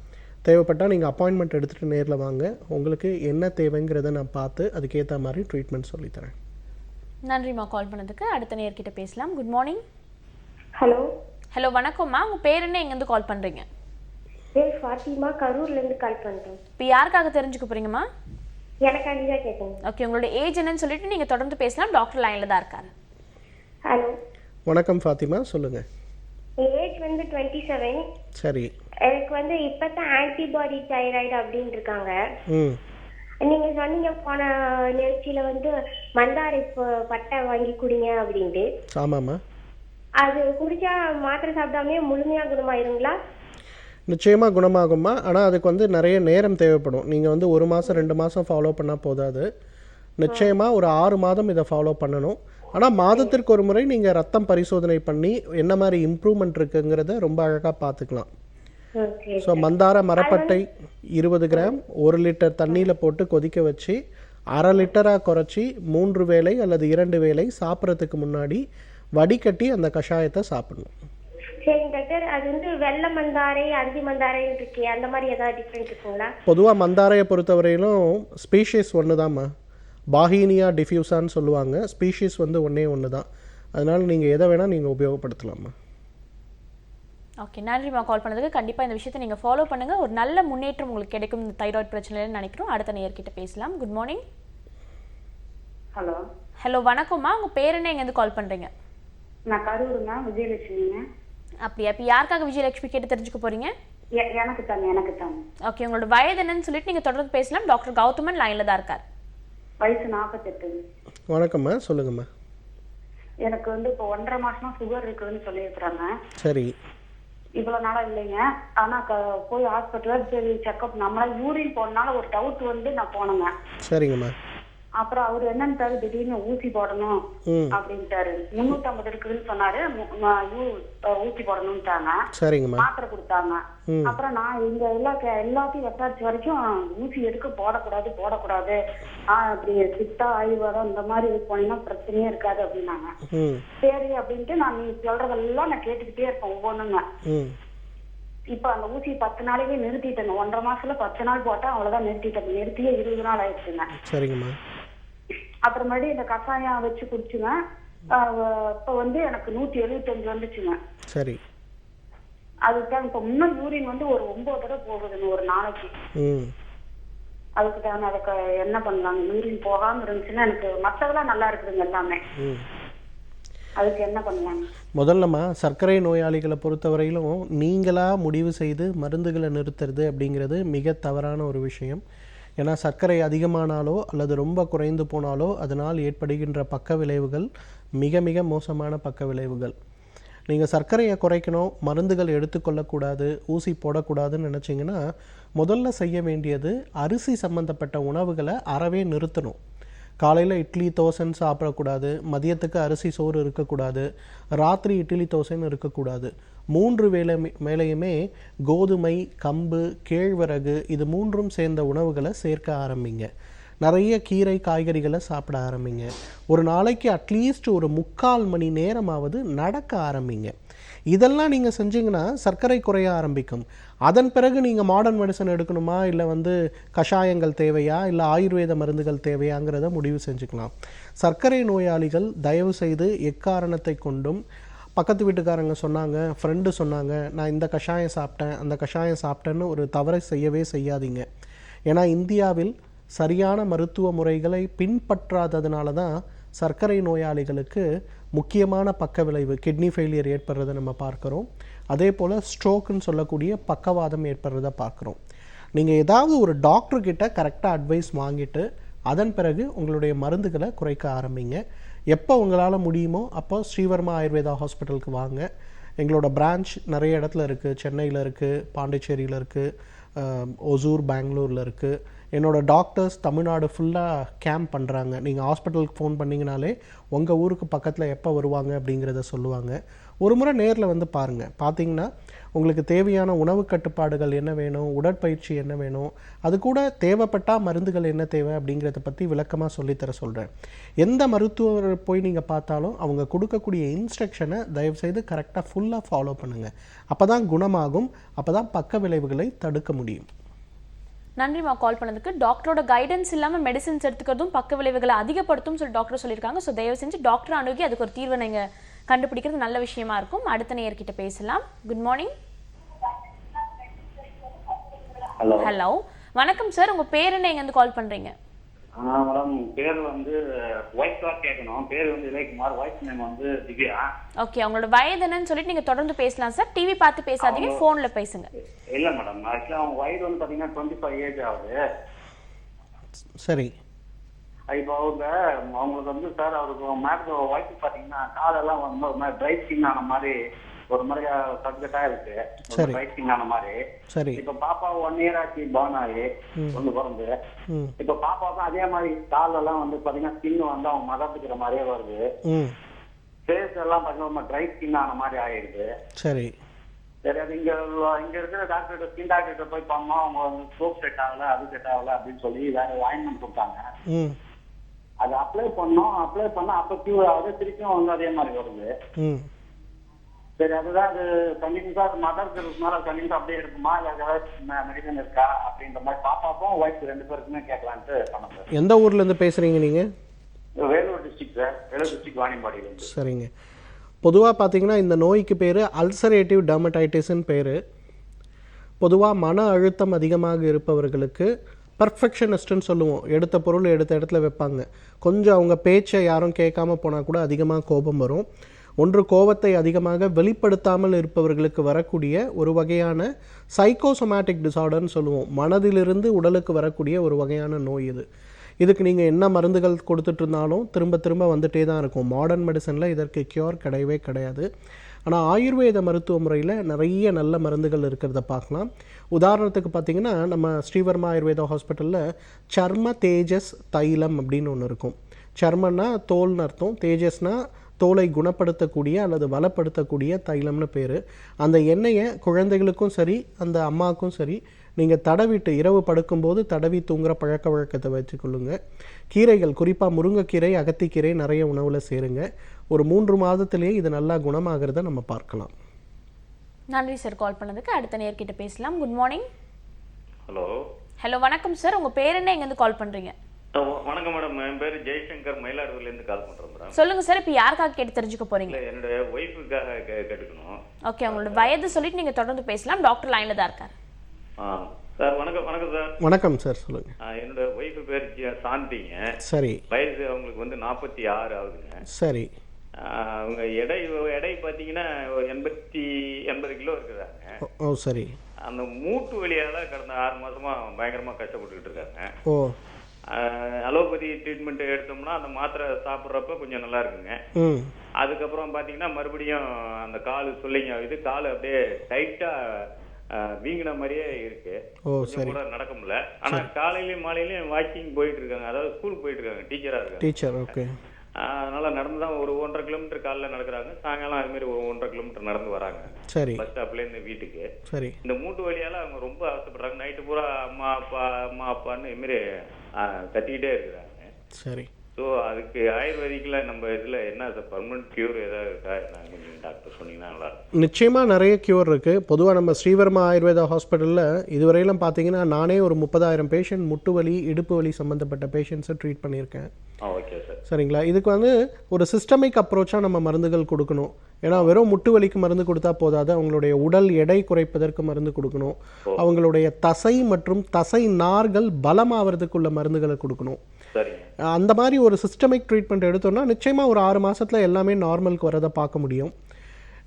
தேவைப்பட்டால் நீங்கள் அப்பாயின்மெண்ட் எடுத்துகிட்டு நேரில் வாங்க. உங்களுக்கு என்ன தேவைங்கிறத நான் பார்த்து அதுக்கேற்ற மாதிரி ட்ரீட்மெண்ட் சொல்லித்தரேன். நன்றிம்மா கால் பண்ணதுக்கு. அடுத்த நேர்கிட்ட பேசலாம். Good morning. ஹலோ. ஹலோ, வணக்கம்மா. உங்கள் பேர் என்ன, எங்கேருந்து கால் பண்ணுறீங்க? பேர் ஃபாத்திமா, கரூர்லேருந்து கால் பண்ணுறேன். இப்போ யாருக்காக தெரிஞ்சுக்க போகிறீங்கம்மா? எனக்காண்டி தான் கேட்குறேன். ஓகே, உங்களோட ஏஜ் என்னன்னு சொல்லிட்டு நீங்கள் தொடர்ந்து பேசலாம். டாக்டர் லைனில் தான் இருக்காரு. ஹலோ. வணக்கம் ஃபாத்திமா, சொல்லுங்கள். என் ஏஜ் வந்து 27. சரி. எனக்கு வந்து இப்போ தான் ஆன்டிபாடி தைராய்டு அப்படின்னு இருக்காங்க. நீங்கள் சொன்னீங்க போன நிகழ்ச்சியில் வந்து மந்தாரை பட்டை வாங்கி குடிங்க அப்படின்ட்டு. ஆமாம்மா. அது குடிச்சா மாத்திரை சாப்பிடாமே முழுமையாக குணமாயிருங்களா? நிச்சயமாக குணமாகும்மா. ஆனால் அதுக்கு வந்து நிறைய நேரம் தேவைப்படும். நீங்கள் வந்து 1 மாதம் 2 மாதம் ஃபாலோ பண்ணால் போதாது. நிச்சயமாக ஒரு 6 மாதம் இதை ஃபாலோ பண்ணணும். ஆனால் மாதத்திற்கு ஒரு முறை நீங்கள் ரத்தம் பரிசோதனை பண்ணி என்ன மாதிரி இம்ப்ரூவ்மெண்ட் இருக்குங்கிறத ரொம்ப அழகாக பார்த்துக்கலாம். ஓகே. ஸோ மந்தார மரப்பட்டை 20 கிராம் 1 லிட்டர் தண்ணியில் போட்டு கொதிக்க வச்சு 1/2 லிட்டராக குறைச்சி 3 வேளை அல்லது 2 வேளை சாப்பிட்றதுக்கு முன்னாடி வடிகட்டி அந்த கஷாயத்தை சாப்பிடணும். சரிங்க டாக்டர். அது வந்து வெள்ளை மந்தாரை அந்தி மந்தாரை இருக்கே, அந்த மாதிரி ஏதாவது டிஃப்ரெண்ட் இருக்குங்களா? பொதுவாக மந்தாரையை பொறுத்தவரையிலும் ஸ்பீஷீஸ் ஒன்று தான்மா, பாஹீனியா டிஃப்யூசான்னு சொல்லுவாங்க. ஸ்பீஷீஸ் வந்து ஒன்று தான். அதனால் நீங்கள் எதை வேணால் நீங்கள் உபயோகப்படுத்தலாமா. ஓகே, நன்றிம்மா கால் பண்ணதுக்கு. கண்டிப்பாக இந்த விஷயத்தை நீங்கள் ஃபாலோ பண்ணுங்கள். ஒரு நல்ல முன்னேற்றம் உங்களுக்கு கிடைக்கும் இந்த தைராய்டு பிரச்சனைன்னு நினைக்கிறோம். அடுத்த நேயர்கிட்ட பேசலாம். Good morning. ஹலோ. ஹலோ, வணக்கம்மா. உங்கள் பேர் என்ன, எங்கேருந்து கால் பண்ணுறீங்க? நான் கரூருங்க, விஜயலட்சுமிங்க. அப்படியா? இப்போ யாருக்காக விஜயலட்சுமி கேட்டு தெரிஞ்சுக்க போகிறீங்க? எனக்கு தாங்க. ஓகே, உங்களோட வயது என்னன்னு சொல்லிட்டு நீங்கள் தொடர்ந்து பேசலாம். டாக்டர் கௌதமன் லைனில் தான் இருக்கார். வயசு 48. வணக்கம்மா, சொல்லுங்கம்மா. எனக்கு வந்து இப்போ 1.5 மாசமா சுகர் இருக்குதுன்னு சொல்லியிருக்கிறாங்க. சரி. இவ்வளவு நாளா இல்லைங்க. ஆனா போய் ஹாஸ்பிட்டல்ல சரி செக்அப், நம்மளா யூரின் போனால ஒரு டவுட் வந்து நான் போனேங்க. சரிங்கம்மா. அப்புறம் அவர் என்னன்னு திடீர்னு ஊசி போடணும் அப்படின்ட்டாரு. 350 இருக்குதுன்னு சொன்னாரு. ஊசி போடணும்ட்டாங்க. சரிங்கம்மா. மாத்திரை கொடுத்தாங்க. அப்புறம் நான் இங்க எல்லாத்தையும் விசாரிச்ச வரைக்கும் ஊசி எடுக்க போடக்கூடாது அப்படி சித்தா ஆயுர்வேதம் இந்த மாதிரி போனீங்கன்னா பிரச்சனையே இருக்காது அப்படின்னாங்க. சரி அப்படின்ட்டு நான் நீ சொல்றதெல்லாம் நான் கேட்டுக்கிட்டே இருப்பேன் ஒவ்வொன்றுங்க. இப்ப அந்த ஊசி 10 நாளைக்கே நிறுத்திட்டேங்க. 1.5 மாசத்துல 10 நாள் போட்டா அவ்வளவுதான் நிறுத்திட்டேன். நிறுத்தியே 20 நாள் ஆயிடுச்சுங்க. சரிங்கம்மா. அப்புறமேடி இந்த கஷாயம் வச்சு குடிச்சுங்க. இப்ப வந்து எனக்கு 175 வந்துச்சுங்க. சரி. அதுதான் இப்ப முன்ன யூரின் வந்து ஒரு 9 தடவை போகுதுங்க ஒரு நாளைக்கு. அதுக்கு தான் அதுக்கு என்ன பண்ணலாங்க? யூரின் போகாம இருந்துச்சுன்னா எனக்கு மற்றதெல்லாம் நல்லா இருக்குதுங்க எல்லாமே. அதுக்கு என்ன பண்ணலாங்க? முதல்லம்மா, சர்க்கரை நோயாளிகளை பொறுத்தவரையிலும் நீங்களாக முடிவு செய்து மருந்துகளை நிறுத்துறது அப்படிங்கிறது மிக தவறான ஒரு விஷயம். ஏன்னா சர்க்கரை அதிகமானாலோ அல்லது ரொம்ப குறைந்து போனாலோ அதனால் ஏற்படுகின்ற பக்க விளைவுகள் மிக மிக மோசமான பக்க விளைவுகள். நீங்கள் சர்க்கரையை குறைக்கணும், மருந்துகள் எடுத்துக்கொள்ளக்கூடாது, ஊசி போடக்கூடாதுன்னு நினச்சிங்கன்னா முதல்ல செய்ய வேண்டியது அரிசி சம்மந்தப்பட்ட உணவுகளை அறவே நிறுத்தணும். காலையில் இட்லி தோசைன்னு சாப்பிடக்கூடாது, மதியத்துக்கு அரிசி சோறு இருக்கக்கூடாது, ராத்திரி இட்லி தோசைன்னு இருக்கக்கூடாது. 3 வேளையுமே கோதுமை, கம்பு, கேழ்வரகு இது 3ம் சேர்ந்த உணவுகளை சேர்க்க ஆரம்பிங்க. நிறைய கீரை காய்கறிகளை சாப்பிட ஆரம்பிங்க. ஒரு நாளைக்கு அட்லீஸ்ட் ஒரு 3/4 மணி நேரமாவது நடக்க ஆரம்பிங்க. இதெல்லாம் நீங்கள் செஞ்சீங்கன்னா சர்க்கரை குறைய ஆரம்பிக்கும். அதன் பிறகு நீங்கள் மாடர்ன் மெடிசன் எடுக்கணுமா, இல்லை வந்து கஷாயங்கள் தேவையா, இல்லை ஆயுர்வேத மருந்துகள் தேவையாங்கிறத முடிவு செஞ்சுக்கலாம். சர்க்கரை நோயாளிகள் தயவு செய்து எக்காரணத்தை கொண்டும் பக்கத்து வீட்டுக்காரங்க சொன்னாங்க, ஃப்ரெண்டு சொன்னாங்க, நான் இந்த கஷாயம் சாப்பிட்டேன் அந்த கஷாயம் சாப்பிட்டேன்னு ஒரு தவறை செய்யவே செய்யாதீங்க. ஏன்னா இந்தியாவில் சரியான மருத்துவ முறைகளை பின்பற்றாததுனால தான் சர்க்கரை நோயாளிகளுக்கு முக்கியமான பக்க விளைவு கிட்னி ஃபெயிலியர் ஏற்படுறதை நம்ம பார்க்குறோம். அதே போல் ஸ்ட்ரோக்குன்னு சொல்லக்கூடிய பக்கவாதம் ஏற்படுறதை பார்க்குறோம். நீங்கள் ஏதாவது ஒரு டாக்டர்கிட்ட கரெக்டாக அட்வைஸ் வாங்கிட்டு அதன் பிறகு உங்களுடைய மருந்துகளை குறைக்க ஆரம்பிங்க. எப்போ உங்களால் முடியுமோ அப்போ ஸ்ரீவர்மா ஆயுர்வேதா ஹாஸ்பிட்டலுக்கு வாங்க. எங்களோட பிரான்ச் நிறைய இடத்துல இருக்குது. சென்னையில் இருக்குது, பாண்டிச்சேரியில் இருக்குது, ஒசூர் பெங்களூரில் இருக்குது. என்னோடய டாக்டர்ஸ் தமிழ்நாடு ஃபுல்லாக கேம்ப் பண்ணுறாங்க. நீங்கள் ஹாஸ்பிட்டலுக்கு ஃபோன் பண்ணிங்கனாலே உங்கள் ஊருக்கு பக்கத்தில் எப்போ வருவாங்க அப்படிங்கிறத சொல்லுவாங்க. ஒரு முறை நேரில் வந்து பாருங்கள். பார்த்தீங்கன்னா உங்களுக்கு தேவையான உணவு கட்டுப்பாடுகள் என்ன வேணும், உடற்பயிற்சி என்ன வேணும், அது கூட தேவைப்பட்டால் மருந்துகள் என்ன தேவை அப்படிங்கிறத பற்றி விளக்கமாக சொல்லித்தர சொல்கிறேன். எந்த மருத்துவர் போய் நீங்கள் பார்த்தாலும் அவங்க கொடுக்கக்கூடிய இன்ஸ்ட்ரக்ஷனை தயவுசெய்து கரெக்டாக ஃபுல்லாக ஃபாலோ பண்ணுங்கள். அப்போ தான் குணமாகும், அப்போ தான் பக்க விளைவுகளை தடுக்க முடியும். நன்றிமா கால் பண்ணதுக்கு. டாக்டரோட கைடன்ஸ் இல்லாமல் மெடிசின்ஸ் எடுத்துக்கிறதும் பக்க விளைவுகளை அதிகப்படுத்தும் சொல்லி டாக்டர் சொல்லியிருக்காங்க. ஸோ தயவு செஞ்சு டாக்டர் அணுகி அதுக்கு ஒரு தீர்வை நீங்கள் கண்டுபிடிக்கிறது நல்ல விஷயமா இருக்கும். அடுத்த நேயர்கிட்ட பேசலாம். Good morning. ஹலோ, வணக்கம் சார். உங்கள் பேர் என்ன, எங்கேருந்து கால் பண்ணுறீங்க? மேடம், பேர் வந்து ஒய்ஃப் தான் கேட்கணும். பேர் வந்து இளையகுமார், ஒய்ஃப் நேம் வந்து திவ்யா. ஓகே, அவங்களோட வயது என்னன்னு சொல்லிட்டு நீங்கள் தொடர்ந்து பேசலாம் சார். டிவி பார்த்து பேசாதீங்க, ஃபோனில் பேசுங்க. இல்லை மேடம், ஆக்சுவலாக அவங்க வயது வந்து பார்த்தீங்கன்னா 25 ஏஜ் ஆகுது. சரி. இப்போ அவங்களுக்கு வந்து சார் அவருக்கு மேடம் ஒய்ஃபு பார்த்தீங்கன்னா காலெல்லாம் வந்து ஒரு மாதிரி ட்ரை ஸ்கின் ஆன மாதிரி ஒரு மாதிரி சப்ஜெக்டா இருக்கு, சரி. ரைட்டிங் ஆன மாதிரி. சரி. இப்ப பாப்பா 1 year ஆச்சு பார்ன் ஆகி, ஒண்ணு பிறந்து. ம் இப்ப பாப்பாவுக்கும் அதே மாதிரி கால் எல்லாம் வந்து பாத்தீங்கன்னா ஸ்கின் வந்து அவங்க மதப்பிக்கிற மாதிரியே வருது. ம் ஃபேஸ் எல்லாம் பாத்தீங்கன்னா ட்ரை ஸ்கின் ஆன மாதிரி ஆயிடுது. சரி. சரி, அது இங்க இருக்கிற டாக்டர் ஸ்கின் டாக்டர் போய் பண்ணோம், அவங்க சோப் செட் ஆகல, அது செட் ஆகல அப்படின்னு சொல்லி வேற ஆயின்மெண்ட் கொடுத்தாங்க. ம் அது அப்ளை பண்ணோம், அப்ளை பண்ணா அப்ப கியூர் ஆகுது, திருப்பியும் வந்து அதே மாதிரி வருது. ம் சரி, அதுதான் அது கண்டினியூஸா மதருக்கு இருக்கனால கண்டினியூஸா அப்படியே இருக்குமா, இல்ல ஏதாவது மெடிசன் இருக்கா அப்படின்ற மாதிரி பாப்பாக்கும் ஒய்ஃப் 2 பேருக்குமே கேட்கலான்ட்டு பண்ணோம் சார். எந்த ஊர்லேருந்து பேசுகிறீங்க நீங்கள்? Vellore district sir, Vellore district வாணியம்பாடியிலேருந்து. சரிங்க. பொதுவாக பார்த்தீங்கன்னா இந்த நோய்க்கு பேர் அல்சரேட்டிவ் டெர்மடைட்டிஸ்ன்னு பேர். பொதுவாக மன அழுத்தம் அதிகமாக இருப்பவர்களுக்கு பர்ஃபெக்ஷனிஸ்ட்டுன்னு சொல்லுவோம். எடுத்த பொருள் எடுத்த இடத்துல வைப்பாங்க. கொஞ்சம் அவங்க பேச்சை யாரும் கேட்காம போனால் கூட அதிகமாக கோபம் வரும். ஒன்று, கோபத்தை அதிகமாக வெளிப்படுத்தாமல் இருப்பவர்களுக்கு வரக்கூடிய ஒரு வகையான சைக்கோசோமேட்டிக் டிசார்டர்னு சொல்லுவோம். மனதிலிருந்து உடலுக்கு வரக்கூடிய ஒரு வகையான நோய் இது. இதுக்கு நீங்கள் என்ன மருந்துகள் கொடுத்துட்டு இருந்தாலும் திரும்ப திரும்ப வந்துட்டே தான் இருக்கும். மாடர்ன் மெடிசனில் இதற்கு க்யூர் கிடையவே கிடையாது. ஆனால் ஆயுர்வேத மருத்துவ முறையில் நிறைய நல்ல மருந்துகள் இருக்கிறத பார்க்கலாம். உதாரணத்துக்கு பார்த்திங்கன்னா நம்ம ஸ்ரீவர்மா ஆயுர்வேதா ஹாஸ்பிட்டலில் சர்ம தேஜஸ் தைலம் அப்படின்னு ஒன்று இருக்கும். சர்மன்னா தோல்னு அர்த்தம், தேஜஸ்னா தோலை குணப்படுத்தக்கூடிய அல்லது வளப்படுத்தக்கூடிய தைலம்னு பேர். அந்த எண்ணெயை குழந்தைகளுக்கும் சரி அந்த அம்மாவுக்கும் சரி நீங்கள் தடவிட்டு இரவு படுக்கும்போது தடவி தூங்குற பழக்க வழக்கத்தை வச்சுக்கொள்ளுங்க. கீரைகள், குறிப்பாக முருங்கைக்கீரை, அகத்திக்கீரை நிறைய உணவில் சேருங்க. ஒரு 3 மாதத்திலேயே இது நல்லா குணமாகிறத நம்ம பார்க்கலாம். நன்றி சார் கால் பண்ணதுக்கு. அடுத்த நேர்கிட்ட பேசலாம். Good morning. ஹலோ. ஹலோ, வணக்கம் சார். உங்கள் பேர் என்ன, எங்கேருந்து கால் பண்ணுறீங்க? வணக்கம் மேடம், என் பேர் ஜெய்சங்கர், மயிலாடுதுறையிலேருந்து கால் பண்ணுறேன் மேடம். சொல்லுங்கள் சார், இப்போ யாருக்காக கேட்டு தெரிஞ்சுக்க போகிறீங்க? இல்லை, என்னுடைய ஒய்ஃபுக்காக கேட்டுக்கணும். ஓகே, உங்களோட வயது சொல்லிட்டு நீங்கள் தொடர்ந்து பேசலாம். டாக்டர் லைனில் தான் இருக்கார். சார் வணக்கம். வணக்கம் சார். வணக்கம் சார், சொல்லுங்கள். என்னோட ஒய்ஃபு பேர் சாந்திங்க. சரி. வயசு அவங்களுக்கு வந்து 46 ஆகுதுங்க. சரி. அவங்க எடை பார்த்தீங்கன்னா 80 கிலோ இருக்கிறாங்க. ஓ சரி. அந்த மூட்டு வலியால் கடந்த 6 மாசமா பயங்கரமாக கஷ்டப்பட்டுக்கிட்டு இருக்காங்க. ஓ. அலோபதி ட்ரீட்மெண்ட் எடுத்தோம்னா அந்த மாத்திரை சாப்பிட்றப்ப கொஞ்சம் நல்லா இருக்குங்க. அதுக்கப்புறம் பார்த்தீங்கன்னா மறுபடியும் அந்த கால் சொல்லிங்க இது கால் அப்படியே டைட்டாக வீங்கின மாதிரியே இருக்கு. கொஞ்சம் கூட நடக்க முடியல. ஆனா காலையிலயும் மாலையிலயும் வாக்கிங் போயிட்டு இருக்காங்க, அதாவது ஸ்கூல் போயிட்டு இருக்காங்க, டீச்சரா இருக்காங்க. டீச்சர். ஓகே. அதனால நடந்துதான் ஒரு 1.5 கிலோமீட்டர் காலைல நடக்கிறாங்க, சாயங்காலம் அது மாதிரி ஒரு 1.5 கிலோமீட்டர் நடந்து வராங்க. சரி. பஸ் ஸ்டாப்ல இருந்து வீட்டுக்கு. சரி. இந்த மூட்டு வலியால அவங்க ரொம்ப அவசப்படுறாங்க. நைட்டு பூரா அம்மா அப்பான்னு இது மாதிரி கத்திக்கிட்டே இருக்கிறாங்க. சரி. ஸோ அதுக்கு ஆயுர்வேதிக்கில் நம்ம இதில் என்ன பர்மனன்ட் க்யூர் ஏதாவது இருக்கா, நான் கொஞ்சம் டாக்டர் சொன்னீங்கன்னா நல்லா இருக்கும். நிச்சயமாக நிறைய க்யூர் இருக்குது. பொதுவாக நம்ம ஸ்ரீவர்மா ஆயுர்வேதா ஹாஸ்பிட்டலில் இதுவரையிலும் பார்த்தீங்கன்னா நானே ஒரு 30,000 பேஷண்ட் முட்டு வலி இடுப்பு வலி சம்மந்தப்பட்ட பேஷண்ட்ஸை ட்ரீட் பண்ணியிருக்கேன். Okay sir. சரிங்களா. இதுக்கு வந்து ஒரு சிஸ்டமிக் அப்ரோச்சாக நம்ம மருந்துகள் கொடுக்கணும். ஏன்னா வெறும் முட்டு வலிக்கு மருந்து கொடுத்தா போதாது, அவங்களுடைய உடல் எடை குறைப்பதற்கு மருந்து கொடுக்கணும். அவங்களுடைய தசை மற்றும் தசை நார்கள் பலமாகிறதுக்குள்ள மருந்துகளை கொடுக்கணும். அந்த மாதிரி ஒரு சிஸ்டமிக் ட்ரீட்மெண்ட் எடுத்தோம்னா நிச்சயமாக ஒரு 6 மாதத்தில் எல்லாமே நார்மலுக்கு வரதை பார்க்க முடியும்.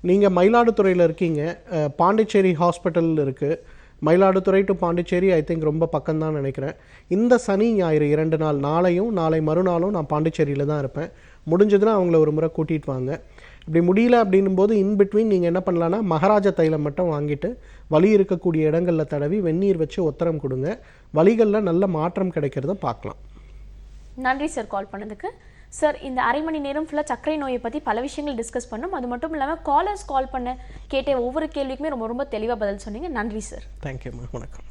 நீங்கள் மயிலாடுதுறையில் இருக்கீங்க, பாண்டிச்சேரி ஹாஸ்பிட்டல் இருக்குது. Mayiladuthurai to Pondicherry I think ரொம்ப பக்கம்தான் நினைக்கிறேன். இந்த சனி ஞாயிறு 2 நாள், நாளையும் நாளை மறுநாளும் நான் பாண்டிச்சேரியில் தான் இருப்பேன். முடிஞ்சதுன்னா அவங்கள ஒரு முறை கூட்டிகிட்டு வாங்க. இப்படி முடியல அப்படின்னும் போது இன்பிட்வீன் நீங்கள் என்ன பண்ணலான்னா மகாராஜா தைலம் மட்டும் வாங்கிட்டு வலி இருக்கக்கூடிய இடங்களில் தடவி வெந்நீர் வச்சு ஒத்தரம் கொடுங்க. வலிகளில் நல்ல மாற்றம் கிடைக்கிறத பார்க்கலாம். நன்றி சார் கால் பண்ணதுக்கு. சார், இந்த அரை மணி நேரம் ஃபுல்லாக சர்க்கரை நோயை பற்றி பல விஷயங்கள் டிஸ்கஸ் பண்ணோம். அது மட்டும் இல்லாமல் காலர்ஸ் கால் பண்ண கேட்ட ஒவ்வொரு கேள்விக்குமே ரொம்ப ரொம்ப தெளிவாக பதில் சொன்னீங்க. நன்றி சார். தேங்க்யூம்மா. வணக்கம்.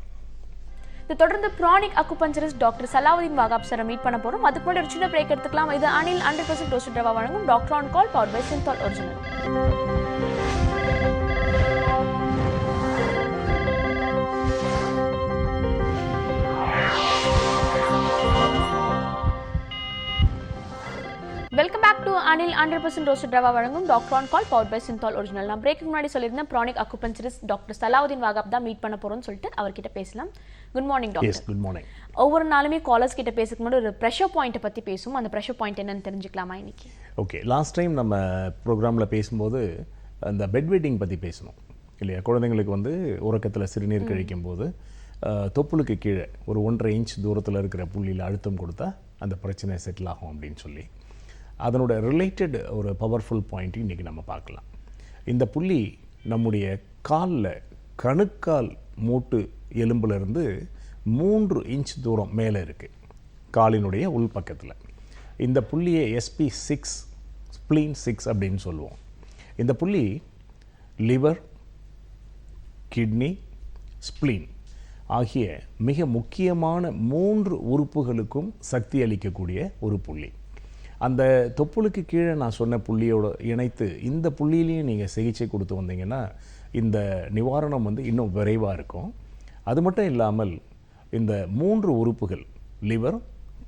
இது தொடர்ந்து ப்ரானிக் அக்குபஞ்சரிஸ்ட் டாக்டர் சலாவுதீன் வாகாப் சாரை மீட் பண்ண போகிறோம். அதுக்கு முன்னாடி ஒரு சின்ன பிரேக் எடுத்துக்கலாம். இது அனில் 100% ரோஸ்டட் ரவா வழங்கும் doctor on call powered by Cinthol original. Welcome back to Anil 100% roasted rava வழங்கும் doctor on call powered by Cinthol original. நான் பிரேக்கு முன்னாடி சொல்லியிருந்தேன் pranic acupuncturist doctor Salauddin Wahab தான் மீட் பண்ண போகிறோம்னு சொல்லிட்டு அவர்கிட்ட பேசலாம். Good morning doctor. Yes, good morning. ஒவ்வொரு நாளுமே காலர்ஸ் கிட்ட பேசுறதுக்கு முன்னாடி ஒரு ப்ரெஷர் பாயிண்ட்டை பற்றி பேசுவோம். அந்த ப்ரெஷர் பாயிண்ட் என்னன்னு தெரிஞ்சுக்கலாமா இன்னைக்கு? ஓகே, லாஸ்ட் டைம் நம்ம ப்ரோக்ராமில் பேசும்போது அந்த பெட் வெட்டிங் பற்றி பேசணும் இல்லையா. குழந்தைங்களுக்கு வந்து உறக்கத்தில் சிறுநீர் கழிக்கும் போது தொப்புளுக்கு கீழே ஒரு 1.5 இன்ச் தூரத்தில் இருக்கிற புள்ளியில் அழுத்தம் கொடுத்தா அந்த பிரச்சனை செட்டில் ஆகும் அப்படின்னு சொல்லி அதனோட ரிலேட்டட் ஒரு பவர்ஃபுல் பாயிண்ட்டையும் இன்றைக்கி நம்ம பார்க்கலாம். இந்த புள்ளி நம்முடைய காலில் கணுக்கால் மூட்டு எலும்பிலிருந்து 3 இன்ச் தூரம் மேலே இருக்குது, காலினுடைய உள்பக்கத்தில். இந்த புள்ளியை SP6 ஸ்ப்ளீன் 6 அப்படின்னு சொல்லுவோம். இந்த புள்ளி லிவர், கிட்னி, ஸ்ப்ளீன் ஆகிய மிக முக்கியமான 3 உறுப்புகளுக்கும் சக்தி அளிக்கக்கூடிய ஒரு புள்ளி. அந்த தொப்புளுக்கு கீழே நான் சொன்ன புள்ளியோடு இணைத்து இந்த புள்ளியிலையும் நீங்கள் சிகிச்சை கொடுத்து வந்தீங்கன்னா இந்த நிவாரணம் வந்து இன்னும் விரைவாக இருக்கும். அது மட்டும் இல்லாமல் இந்த 3 உறுப்புகள் லிவர்,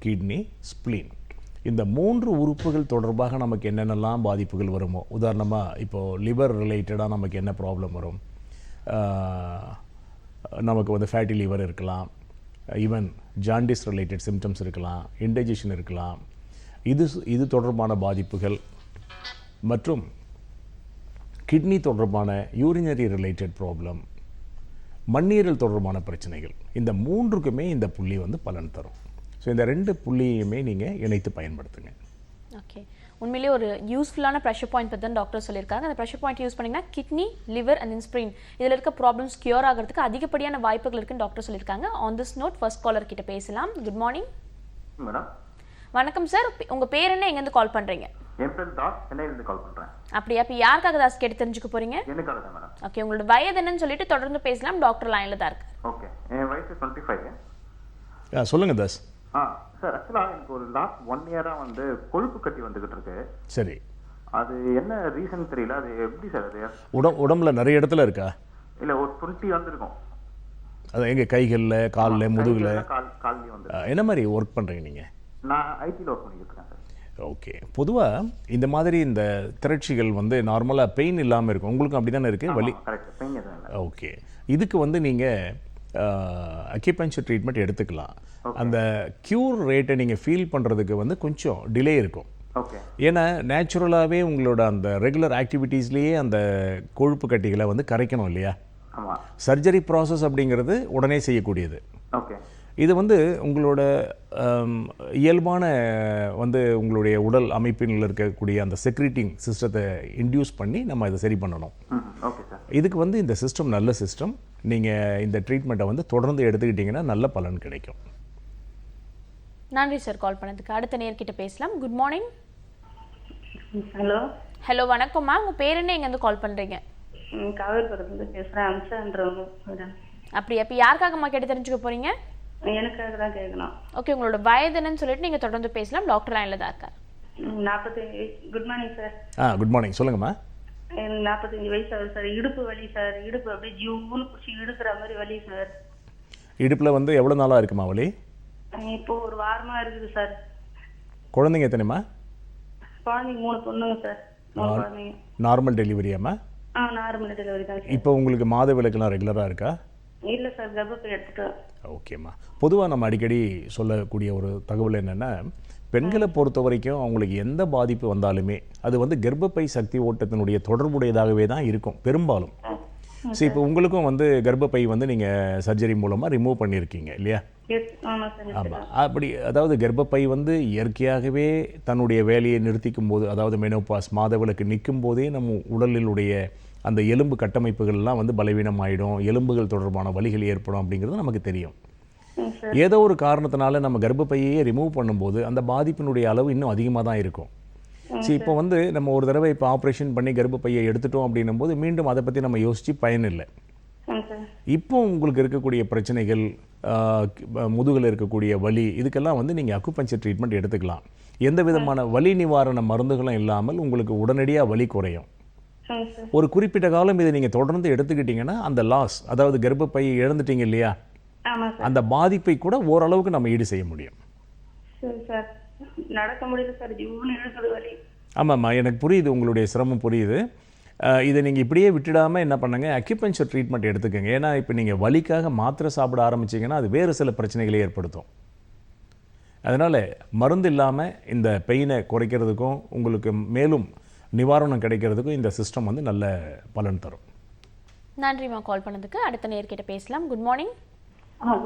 கிட்னி, ஸ்ப்ளீன், இந்த 3 உறுப்புகள் தொடர்பாக நமக்கு என்னென்னலாம் பாதிப்புகள் வருமோ, உதாரணமாக இப்போது லிவர் ரிலேட்டடாக நமக்கு என்ன ப்ராப்ளம் வரும், நமக்கு வந்து ஃபேட்டி லிவர் இருக்கலாம், ஈவன் ஜாண்டிஸ் ரிலேட்டட் சிம்டம்ஸ் இருக்கலாம், இன்டைஜஷன் இருக்கலாம், இது தொடர்பான பாதிப்புகள் மற்றும் கிட்னி தொடர்பான யூரினரி ரிலேட்டட் ப்ராப்ளம், மண்ணீரல் தொடர்பான பிரச்சனைகள், இந்த 3க்குமே இந்த புள்ளி வந்து பலன் தரும். ஸோ இந்த 2 புள்ளியுமே நீங்கள் இணைத்து பயன்படுத்துங்க. ஓகே, உண்மையிலேயே ஒரு யூஸ்ஃபுல்லான ப்ரெஷர் பாயிண்ட் பற்றி தான் டாக்டர் சொல்லியிருக்காங்க. அந்த ப்ரெஷர் பாயிண்ட் யூஸ் பண்ணிங்கன்னா kidney, liver and then spleen இதில் இருக்க ப்ராப்ளம்ஸ் கியூர் ஆகிறதுக்கு அதிகப்படியான வாய்ப்புகள் இருக்குன்னு டாக்டர் சொல்லியிருக்காங்க. On this note first caller கிட்ட பேசலாம். Good morning madam. வணக்கம் சார், உங்கள் பேர் என்ன, எங்கேருந்து கால் பண்ணுறீங்க? என் பேர் தாஸ், சென்னையிலேருந்து கால் பண்ணுறேன். அப்படியா? இப்போ யாருக்காக தாஸ் கேட்டு தெரிஞ்சுக்க போகிறீங்க? எனக்காக தான் மேடம். ஓகே, உங்களோட வயது என்னன்னு சொல்லிட்டு தொடர்ந்து பேசலாம். டாக்டர் லைனில் தான் இருக்கு. ஓகே, என் வயசு 25. சொல்லுங்கள் தாஸ். சார், ஆக்சுவலாக எனக்கு ஒரு லாஸ்ட் 1 இயராக வந்து கொழுப்பு கட்டி வந்துகிட்டு இருக்கு. சரி, அது என்ன ரீசன் தெரியல. அது எப்படி சார்? அது உடம்புல நிறைய இடத்துல இருக்கா? இல்லை, ஒரு 20 வந்துருக்கும். அது எங்கள் கைகளில், காலில், முதுகில், கால்லையும் வந்து. என்ன மாதிரி ஒர்க் பண்ணுறீங்க நீங்கள்? நான் ஐடியில் ஒர்க் பண்ணிக்கிட்டு இருக்கேன் சார். ஓகே, பொதுவாக இந்த மாதிரி இந்த திரட்சிகள் வந்து நார்மலாக பெயின் இல்லாமல் இருக்கும். உங்களுக்கும் அப்படி தானே இருக்குது? வலி கரெக்ட், பெயின் எதுவும் இல்லை. ஓகே, இதுக்கு வந்து நீங்கள் அக்யூபஞ்சர் ட்ரீட்மெண்ட் எடுத்துக்கலாம். அந்த க்யூர் ரேட்டை நீங்கள் ஃபீல் பண்ணுறதுக்கு வந்து கொஞ்சம் டிலே இருக்கும். ஓகே, ஏன்னா நேச்சுரலாகவே உங்களோட அந்த ரெகுலர் ஆக்டிவிட்டீஸ்லேயே அந்த கொழுப்பு கட்டிகளை வந்து கரைக்கணும் இல்லையா? ஆமாம். சர்ஜரி ப்ராசஸ் அப்படிங்கிறது உடனே செய்யக்கூடியது. ஓகே, இது வந்து உங்களோட இயல்பான வந்து உங்களுடைய உடல் அமைப்பில் இருக்கக்கூடிய அந்த செக்ரீட்டிங் சிஸ்டத்தை இன்டியூஸ் பண்ணி நம்ம இதை சரி பண்ணணும். Okay sir. இதுக்கு வந்து இந்த சிஸ்டம் நல்ல சிஸ்டம். நீங்கள் இந்த ட்ரீட்மெண்ட்டை வந்து தொடர்ந்து எடுத்துக்கிட்டிங்கன்னா நல்ல பலன் கிடைக்கும். நன்றி சார் கால் பண்ணதுக்கு. அடுத்த நேர்கிட்ட பேசலாம். Good morning. ஹலோ. ஹலோ, வணக்கம்மா. உங்கள் பேர் என்ன, எங்கேருந்து கால் பண்ணுறீங்க? காவேரிபுரத்துலேருந்து பேசுகிறேன். அம்சான்றவங்க மேடம். அப்படியா? இப்போ யாருக்காகம்மா கேட்டு தெரிஞ்சுக்க போகிறீங்க? எனக்காக தான் கேட்கணும். ஓகே, உங்களோட வயது என்னன்னு சொல்லிட்டு நீங்கள் தொடர்ந்து பேசலாம். டாக்டர் லைனில் தான் இருக்கார். 45. Good morning sir. Good morning, சொல்லுங்கம்மா. எனக்கு 45 வயசு ஆகுது சார். இடுப்பு வலி சார். இடுப்பு அப்படியே ஜூன்னு பிடிச்சி இடுக்கிற மாதிரி வலி சார். இடுப்பில் வந்து எவ்வளோ நாளாக இருக்குமா வலி? இப்போ ஒரு வாரமாக இருக்குது சார். குழந்தைங்க எத்தனைம்மா? குழந்தைங்க 3 பொண்ணுங்க சார். 3 குழந்தைங்க. நார்மல் டெலிவரியாம்மா? நார்மல் டெலிவரி தான் சார். இப்போ உங்களுக்கு மாத விலக்கெல்லாம் ரெகுலராக இருக்கா? இல்லை சார், கர்ப்பப்பை எடுத்துட்டோம். ஓகேம்மா. பொதுவாக நம்ம அடிக்கடி சொல்லக்கூடிய ஒரு தகவல் என்னென்னா, பெண்களை பொறுத்த வரைக்கும் அவங்களுக்கு எந்த பாதிப்பு வந்தாலுமே அது வந்து கர்ப்பப்பை சக்தி ஓட்டத்தினுடைய தொடர்புடையதாகவே தான் இருக்கும் பெரும்பாலும். சரி, இப்போ உங்களுக்கும் வந்து கர்ப்பப்பை வந்து நீங்கள் சர்ஜரி மூலமாக ரிமூவ் பண்ணியிருக்கீங்க இல்லையா? ஆமாம். அப்படி அதாவது கர்ப்பப்பை வந்து இயற்கையாகவே தன்னுடைய வேலையை நிறுத்திக்கும் போது, அதாவது மெனோபாஸ் மாதவிலக்கு நிற்கும் போதே நம்ம உடலினுடைய அந்த எலும்பு கட்டமைப்புகள்லாம் வந்து பலவீனம் ஆகிடும், எலும்புகள் தொடர்பான வலிகள் ஏற்படும் அப்படிங்கிறது நமக்கு தெரியும். ஏதோ ஒரு காரணத்தினால நம்ம கர்ப்பப்பையே ரிமூவ் பண்ணும்போது அந்த பாதிப்பினுடைய அளவு இன்னும் அதிகமாக தான் இருக்கும். சரி, இப்போ வந்து நம்ம ஒரு தடவை இப்போ ஆப்ரேஷன் பண்ணி கர்ப்பப்பையை எடுத்துட்டோம் அப்படின்னும் போது மீண்டும் அதை பற்றி நம்ம யோசித்து பயனில்லை. இப்போ உங்களுக்கு இருக்கக்கூடிய பிரச்சனைகள், முதுகில் இருக்கக்கூடிய வலி, இதுக்கெல்லாம் வந்து நீங்கள் அக்குபஞ்சர் ட்ரீட்மெண்ட் எடுத்துக்கலாம். எந்த விதமான வலி நிவாரண மருந்துகளும் இல்லாமல் உங்களுக்கு உடனடியாக வலி குறையும். ஒரு குறிப்பிட்ட காலம் இதை நீங்கள் தொடர்ந்து எடுத்துக்கிட்டிங்கன்னா அந்த லாஸ், அதாவது கர்ப்பப்பையை இழந்துட்டீங்க இல்லையா, அந்த பாதிப்பை கூட ஓரளவுக்கு நம்ம ஈடு செய்ய முடியும். நடக்க முடியல சார். ஆமாம்மா, எனக்கு புரியுது, உங்களுடைய சிரமம் புரியுது. இதை நீங்கள் இப்படியே விட்டுடாமல் என்ன பண்ணுங்க, அக்யூபஞ்சர் ட்ரீட்மெண்ட் எடுத்துக்கோங்க. ஏன்னா இப்போ நீங்கள் வலிக்காக மாத்திரை சாப்பிட ஆரம்பிச்சிங்கன்னா அது வேறு சில பிரச்சனைகளை ஏற்படுத்தும். அதனால் மருந்து இல்லாமல் இந்த பெயினை குறைக்கிறதுக்கும் உங்களுக்கு மேலும் நிவாரணம் கிடைக்கிறதுக்கும் இந்த சிஸ்டம் வந்து நல்ல பலன் தரும். நன்றிம்மா கால் பண்ணதுக்கு. அடுத்த நேர்கிட்ட பேசலாம். Good morning.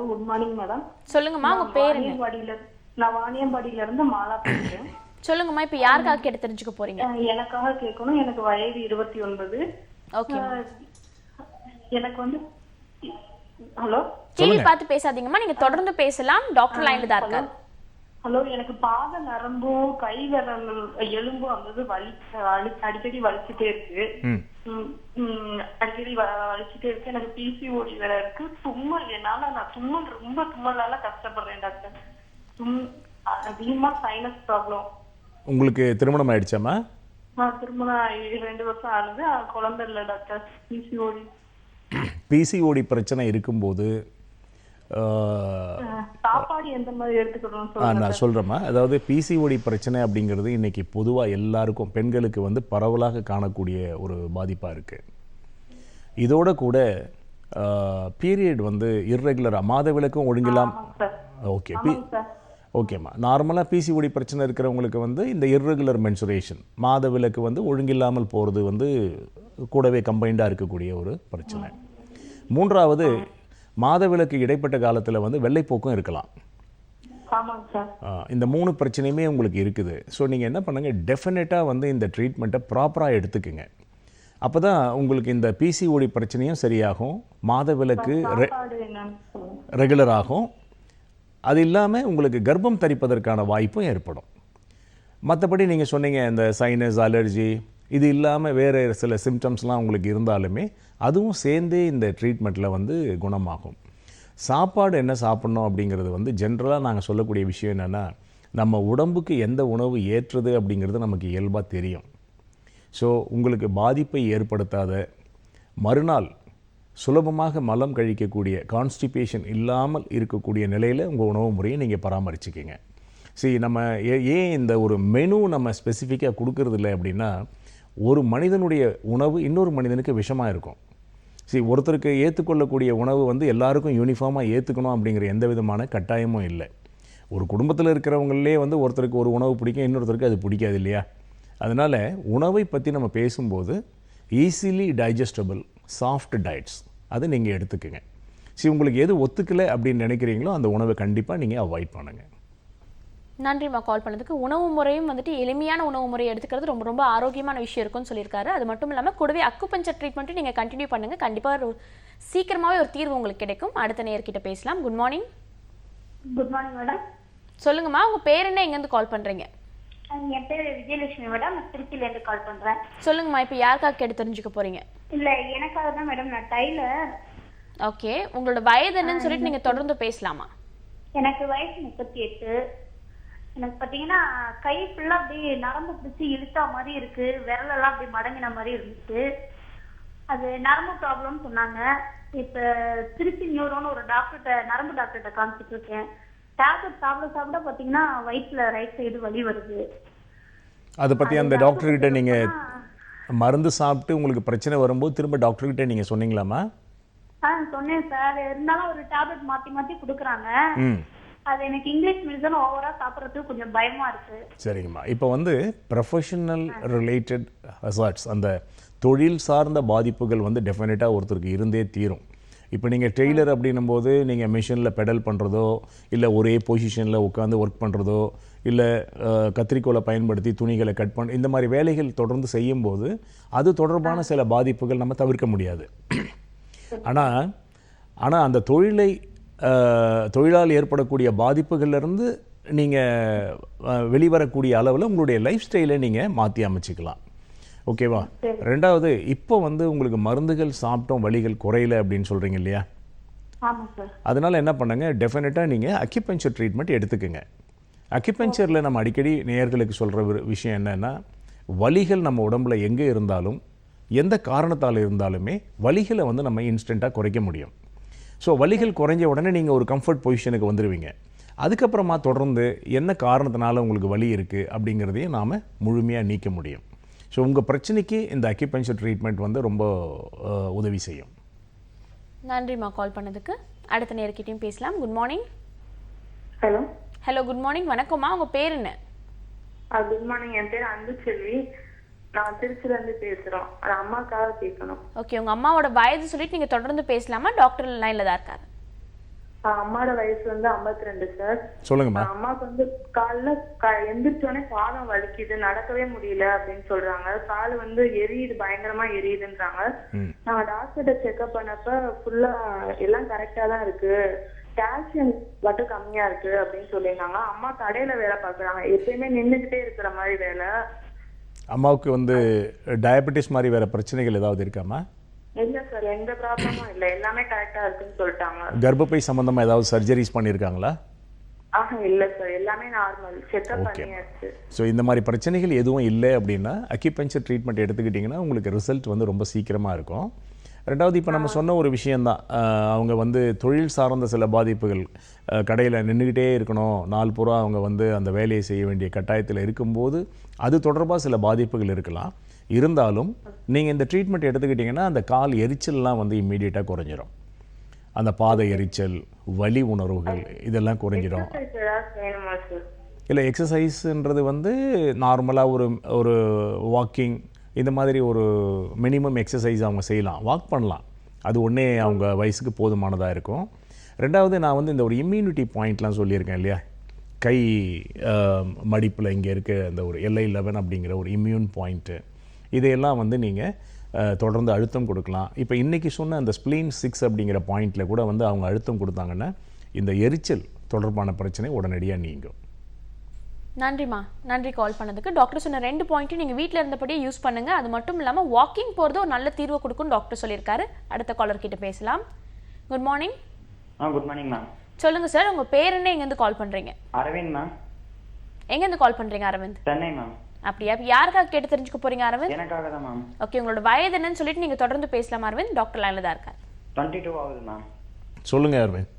Good morning madam. சொல்லுங்கம்மா, உங்கள் பேர் என்ன? நான் வாணியம்பாடியில இருந்து மாலா பேசுறேன். சொல்லுங்கம்மா, இப்போ யாருக்காக கேட்டு தெரிஞ்சுக்க போறீங்க? எனக்காக கேட்கணும். எனக்கு வயது 29. ஓகே. எனக்கு வந்து ஹலோ, டிவி பார்த்து பேசாதீங்கம்மா, நீங்க தொடர்ந்து பேசலாம். டாக்டர் லைன்ல தான் இருக்காங்க. ஹலோ, எனக்கு பாத நரம்பும் கை விரல் எலும்பும் வந்து அடிக்கடி வலிச்சுட்டே இருக்கு. அடிக்கடி வலிச்சுட்டே இருக்கு. எனக்கு பிசிஓடி வேற இருக்கு. தும்மல், நான் தும்மலால கஷ்டப்படுறேன் டாக்டர். அதிகமா சைனஸ் ப்ராப்ளம். உங்களுக்கு திருமணம் ஆயிடுச்சாமா? திருமணம் 2 வருஷம் ஆகுது. குழந்தை இல்லை டாக்டர். பிசிஓடி பிரச்சனை இருக்கும்போது சாப்பாடு எந்த மாதிரி எடுத்துக்கணும்? நான் சொல்கிறேம்மா. அதாவது பிசிஓடி பிரச்சனை அப்படிங்கிறது இன்றைக்கி பொதுவாக எல்லாருக்கும், பெண்களுக்கு வந்து பரவலாக காணக்கூடிய ஒரு பாதிப்பாக இருக்குது. இதோட கூட பீரியட் வந்து இர்ரெகுலராக, மாதவிலக்கும் ஒழுங்கில்லாம். ஓகே, ஓகேம்மா. நார்மலாக பிசிஓடி பிரச்சனை இருக்கிறவங்களுக்கு வந்து இந்த இர்ரெகுலர் மென்சுரேஷன், மாதவிலக்கு வந்து ஒழுங்கில்லாமல் போகிறது வந்து கூடவே கம்பைண்டாக இருக்கக்கூடிய ஒரு பிரச்சனை. மூன்றாவது, மாதவிலக்கு இடைப்பட்ட காலத்தில் வந்து வெள்ளைப்போக்கும் இருக்கலாம். இந்த 3 பிரச்சனையுமே உங்களுக்கு இருக்குது. ஸோ நீங்கள் என்ன பண்ணுங்கள், டெஃபினட்டாக வந்து இந்த ட்ரீட்மெண்ட்டை ப்ராப்பராக எடுத்துக்குங்க. அப்போ தான் உங்களுக்கு இந்த பிசிஓடி பிரச்சனையும் சரியாகும், மாதவிலக்கு ரெகுலர் ஆகும். அது இல்லாமல் உங்களுக்கு கர்ப்பம் தரிப்பதற்கான வாய்ப்பும் ஏற்படும். மற்றபடி நீங்கள் சொன்னீங்க இந்த சைனஸ், அலர்ஜி, இது இல்லாமல் வேறு சில சிம்டம்ஸ்லாம் உங்களுக்கு இருந்தாலுமே அதுவும் சேர்ந்தே இந்த ட்ரீட்மெண்ட்டில் வந்து குணமாகும். சாப்பாடு என்ன சாப்பிட்ணும் அப்படிங்கிறது வந்து ஜென்ரலாக நாங்கள் சொல்லக்கூடிய விஷயம் என்னென்னா, நம்ம உடம்புக்கு எந்த உணவு ஏற்றுது அப்படிங்கிறது நமக்கு இயல்பாக தெரியும். ஸோ உங்களுக்கு பாதிப்பை ஏற்படுத்தாத, மறுநாள் சுலபமாக மலம் கழிக்கக்கூடிய, கான்ஸ்டிபேஷன் இல்லாமல் இருக்கக்கூடிய நிலையில் உங்கள் உணவு முறையை நீங்கள் பராமரிச்சுக்கிங்க. நம்ம ஏன் இந்த ஒரு மெனு நம்ம ஸ்பெசிஃபிக்காக கொடுக்கறதில்ல அப்படின்னா, ஒரு மனிதனுடைய உணவு இன்னொரு மனிதனுக்கு விஷமாக இருக்கும். ஒருத்தருக்கு ஏற்றுக்கொள்ளக்கூடிய உணவு வந்து எல்லாருக்கும் யூனிஃபார்மாக ஏற்றுக்கணும் அப்படிங்கிற எந்த விதமான கட்டாயமும் இல்லை. ஒரு குடும்பத்தில் இருக்கிறவங்களே வந்து ஒருத்தருக்கு ஒரு உணவு பிடிக்கும், இன்னொருத்தருக்கு அது பிடிக்காது இல்லையா? அதனால் உணவை பற்றி நம்ம பேசும்போது ஈஸிலி டைஜஸ்டபிள் சாஃப்ட் டயட்ஸ் அது நீங்கள் எடுத்துக்கோங்க. உங்களுக்கு எது ஒத்துக்கலை அப்படின்னு நினைக்கிறீங்களோ அந்த உணவை கண்டிப்பாக நீங்கள் அவாய்ட் பண்ணுங்கள். நன்றிம்மா கால் பண்ணதுக்கு. உணவு முறையும் வந்துட்டு எளிமையான உணவு முறையை எடுத்துக்கிறது ரொம்ப ரொம்ப ஆரோக்கியமான விஷயம் இருக்குன்னு சொல்லியிருக்காரு. அது மட்டும் இல்லாமல் கூடவே அக்குபஞ்சர் ட்ரீட்மெண்ட்டும் நீங்கள் கண்டினியூ பண்ணுங்கள். கண்டிப்பாக சீக்கிரமாகவே ஒரு தீர்வு உங்களுக்கு கிடைக்கும். அடுத்த நேயர்கிட்ட பேசலாம். Good morning. Good morning madam. சொல்லுங்கம்மா, உங்கள் பேர் என்ன, எங்கேருந்து கால் பண்ணுறீங்க? என் பேர் விஜயலட்சுமி மேடம். நான் திருச்சியிலேருந்து கால் பண்ணுறேன். சொல்லுங்கம்மா, இப்போ யாருக்காக கேட்டு தெரிஞ்சுக்க போகிறீங்க? இல்லை, எனக்காக தான் மேடம். நான் டைலர். ஓகே, உங்களோட வயது என்னன்னு சொல்லிட்டு நீங்கள் தொடர்ந்து பேசலாமா? எனக்கு வயசு 38. எனக்கு பார்த்தீங்கன்னா கை ஃபுல்லாக அப்படியே நரம்பு பிடிச்சி இழுத்தா மாதிரி இருக்கு. விரலெல்லாம் அப்படி மடங்கின மாதிரி இருந்துச்சு. அது நரம்பு ப்ராப்ளம்னு சொன்னாங்க. இப்போ திருச்சி நியூரோன்னு ஒரு டாக்டர்கிட்ட, நரம்பு டாக்டர்கிட்ட காமிச்சிட்டு இருக்கேன். டேப்லெட் சாப்பிட பார்த்தீங்கன்னா வயிற்றுல ரைட் சைடு வலி வருது. அதை பற்றி அந்த டாக்டர்கிட்ட நீங்கள் மருந்து சாப்பிட்டு உங்களுக்கு பிரச்சனை வரும்போது திரும்ப டாக்டர்கிட்ட நீங்கள் சொன்னீங்களாமா? சொன்னேன் சார். இருந்தாலும் ஒரு டேப்லெட் மாற்றி கொடுக்குறாங்க. அது எனக்கு இங்கிலீஷ் மெடிசன் ஓவரா சாப்பிட்றதுக்கு கொஞ்சம் பயமா இருக்கு. சரிங்கம்மா. இப்போ வந்து ப்ரொஃபஷனல் ரிலேட்டட் ஹசார்ட்ஸ், அந்த தொழில் சார்ந்த பாதிப்புகள் வந்து டெஃபினட்டாக ஒருத்தருக்கு இருந்தே தீரும். இப்போ நீங்கள் டெய்லர் அப்படின்னும் போது நீங்கள் மிஷினில் பெடல் பண்ணுறதோ, இல்லை ஒரே பொசிஷனில் உட்காந்து ஒர்க் பண்ணுறதோ, இல்லை கத்திரிக்கோலை பயன்படுத்தி துணிகளை கட் பண்ண, இந்த மாதிரி வேலைகள் தொடர்ந்து செய்யும்போது அது தொடர்பான சில பாதிப்புகள் நம்ம தவிர்க்க முடியாது. ஆனால் அந்த தொழிலால் ஏற்படக்கூடிய பாதிப்புகள்லேருந்து நீங்கள் வெளிவரக்கூடிய அளவில் உங்களுடைய லைஃப் ஸ்டைலை நீங்கள் மாற்றி அமைச்சிக்கலாம். ஓகேவா? ரெண்டாவது, இப்போ வந்து உங்களுக்கு மருந்துகள் சாப்பிட்டோம், வலிகள் குறையல அப்படின்னு சொல்கிறீங்க இல்லையா? அதனால் என்ன பண்ணுங்க, டெஃபினட்டாக நீங்கள் அக்யூபஞ்சர் ட்ரீட்மெண்ட் எடுத்துக்கோங்க. அக்யூபஞ்சரில் நம்ம அடிக்கடி நேயர்களுக்கு சொல்கிற விஷயம் என்னென்னா, வலிகள் நம்ம உடம்புல எங்கே இருந்தாலும், எந்த காரணத்தால் இருந்தாலுமே வலிகளை வந்து நம்ம இன்ஸ்டண்ட்டாக குறைக்க முடியும். ஸோ வலிகள் குறைஞ்ச உடனே நீங்கள் ஒரு கம்ஃபர்ட் பொசிஷனுக்கு வந்துடுவீங்க. அதுக்கப்புறமா தொடர்ந்து என்ன காரணத்தினால உங்களுக்கு வலி இருக்குது அப்படிங்கிறதையும் நாம் முழுமையாக நீக்க முடியும். ஸோ உங்கள் பிரச்சனைக்கு இந்த அக்யூபஞ்சர் ட்ரீட்மெண்ட் வந்து ரொம்ப உதவி செய்யும். நன்றிம்மா கால் பண்ணதுக்கு. அடுத்த நேர்கிட்டையும் பேசலாம். Good morning. Hello. Hello, good morning. வணக்கம்மா, உங்கள் பேர் என்ன? Good morning. என் பேர் அன்புச்செல்வி. நான் திருச்சியிலேருந்து பேசுகிறோம். அது அம்மாக்காக கேட்கணும். ஓகே, உங்கள் அம்மாவோட வயது சொல்லிட்டு நீங்கள் தொடர்ந்து பேசலாமா? டாக்டர் லைனில் தான் இருக்காரு. அம்மாவோட வயசு வந்து 52 சார். சொல்லுங்கம்மா. அம்மாவுக்கு வந்து காலைல எந்திரிச்சோடனே பாதம் வலிக்குது, நடக்கவே முடியல அப்படின்னு சொல்றாங்க. கால் வந்து எரியுது, பயங்கரமா எரியுதுன்றாங்க. நாங்க டாக்டர்கிட்ட செக்அப் பண்ணப்ப ஃபுல்லா எல்லாம் கரெக்டா தான் இருக்கு, கால்சியம் மட்டும் கம்மியா இருக்கு அப்படின்னு சொல்லியிருந்தாங்க. அம்மா கடையில வேலை பாக்குறாங்க, எப்பயுமே நின்றுகிட்டே இருக்கிற மாதிரி வேலை. அம்மாவுக்கு வந்து டயபெட்டிஸ் மாதிரி வேற பிரச்சனைகள் ஏதாவது இருக்காமா? இல்ல சார், எந்த ப்ராப்ளமும் இல்ல, எல்லாமே கரெக்டா இருக்குன்னு சொல்லிட்டாங்க. கர்ப்பப்பை சம்பந்தமா ஏதாவது சர்ஜரிஸ் பண்ணியிருக்காங்களா? இல்ல சார், எல்லாமே நார்மல், செக்அப் பண்ணியாச்சு. ஸோ இந்த மாதிரி பிரச்சனைகள் எதுவும் இல்லை அப்படின்னா அக்யூபஞ்சர் ட்ரீட்மெண்ட் எடுத்துக்கிட்டிங்கன்னா உங்களுக்கு ரிசல்ட் வந்து ரொம்ப சீக்கிரமாக இருக்கும். ரெண்டாவது, இப்போ நம்ம சொன்ன ஒரு விஷயந்தான், அவங்க வந்து தொழில் சார்ந்த சில பாதிப்புகள், கடையில் நின்றுக்கிட்டே இருக்கணும், நாள் பூரா அவங்க வந்து அந்த வேலையை செய்ய வேண்டிய கட்டாயத்தில் இருக்கும்போது அது தொடர்பாக சில பாதிப்புகள் இருக்கலாம். இருந்தாலும் நீங்கள் இந்த ட்ரீட்மெண்ட் எடுத்துக்கிட்டிங்கன்னா அந்த கால் எரிச்சல்லாம் வந்து இம்மீடியட்டாக குறைஞ்சிரும். அந்த பாத எரிச்சல், வலி உணர்வுகள் இதெல்லாம் குறைஞ்சிரும். இல்லை, எக்ஸசைஸ்ன்றது வந்து நார்மலாக ஒரு வாக்கிங், இந்த மாதிரி ஒரு மினிமம் எக்ஸசைஸ் அவங்க செய்யலாம், வாக் பண்ணலாம். அது ஒன்றே அவங்க வயசுக்கு போதுமானதாக இருக்கும். ரெண்டாவது, நான் வந்து இந்த ஒரு இம்யூனிட்டி பாயிண்ட்லாம் சொல்லியிருக்கேன் இல்லையா, கை மடிப்பில் இங்கே இருக்க அந்த ஒரு LI11 அப்படிங்கிற ஒரு இம்யூன் பாயிண்ட்டு, இதையெல்லாம் வந்து நீங்கள் தொடர்ந்து அழுத்தம் கொடுக்கலாம். இப்போ இன்றைக்கி சொன்ன அந்த ஸ்ப்ளீன் 6 அப்படிங்கிற பாயிண்டில் கூட வந்து அவங்க அழுத்தம் கொடுத்தாங்கன்னா இந்த எரிச்சல் தொடர்பான பிரச்சனை உடனடியாக நீங்கும். நன்றிம்மா, நன்றி கால் பண்ணதுக்கு. டாக்டர் சொன்ன 2 பாயிண்ட்டும் நீங்கள் வீட்டில் இருந்தபடியே யூஸ் பண்ணுங்க. அது மட்டும் இல்லாமல் வாக்கிங் போகிறது ஒரு நல்ல தீர்வு கொடுக்குன்னு டாக்டர் சொல்லியிருக்காரு. அடுத்த காலர் கிட்ட பேசலாம். Good morning. Good morning ma'am. சொல்லுங்க சார், உங்க பேர் என்ன, எங்கேருந்து கால் பண்றீங்க? அரவிந்த் மேம். எங்கேருந்து கால் பண்றீங்க அரவிந்த்? சென்னை மேம். அப்படியா? யாருக்காக கேட்டு தெரிஞ்சுக்க போறீங்க அரவிந்த்? எனக்காக தான் மேம். ஓகே, உங்களோட வயது என்னன்னு சொல்லிட்டு நீங்க தொடர்ந்து பேசலாம் அரவிந்த். டாக்டர் லைன்ல தான் இருக்கார். 22 ஆகுது மேம். சொல்லுங்க Aravind.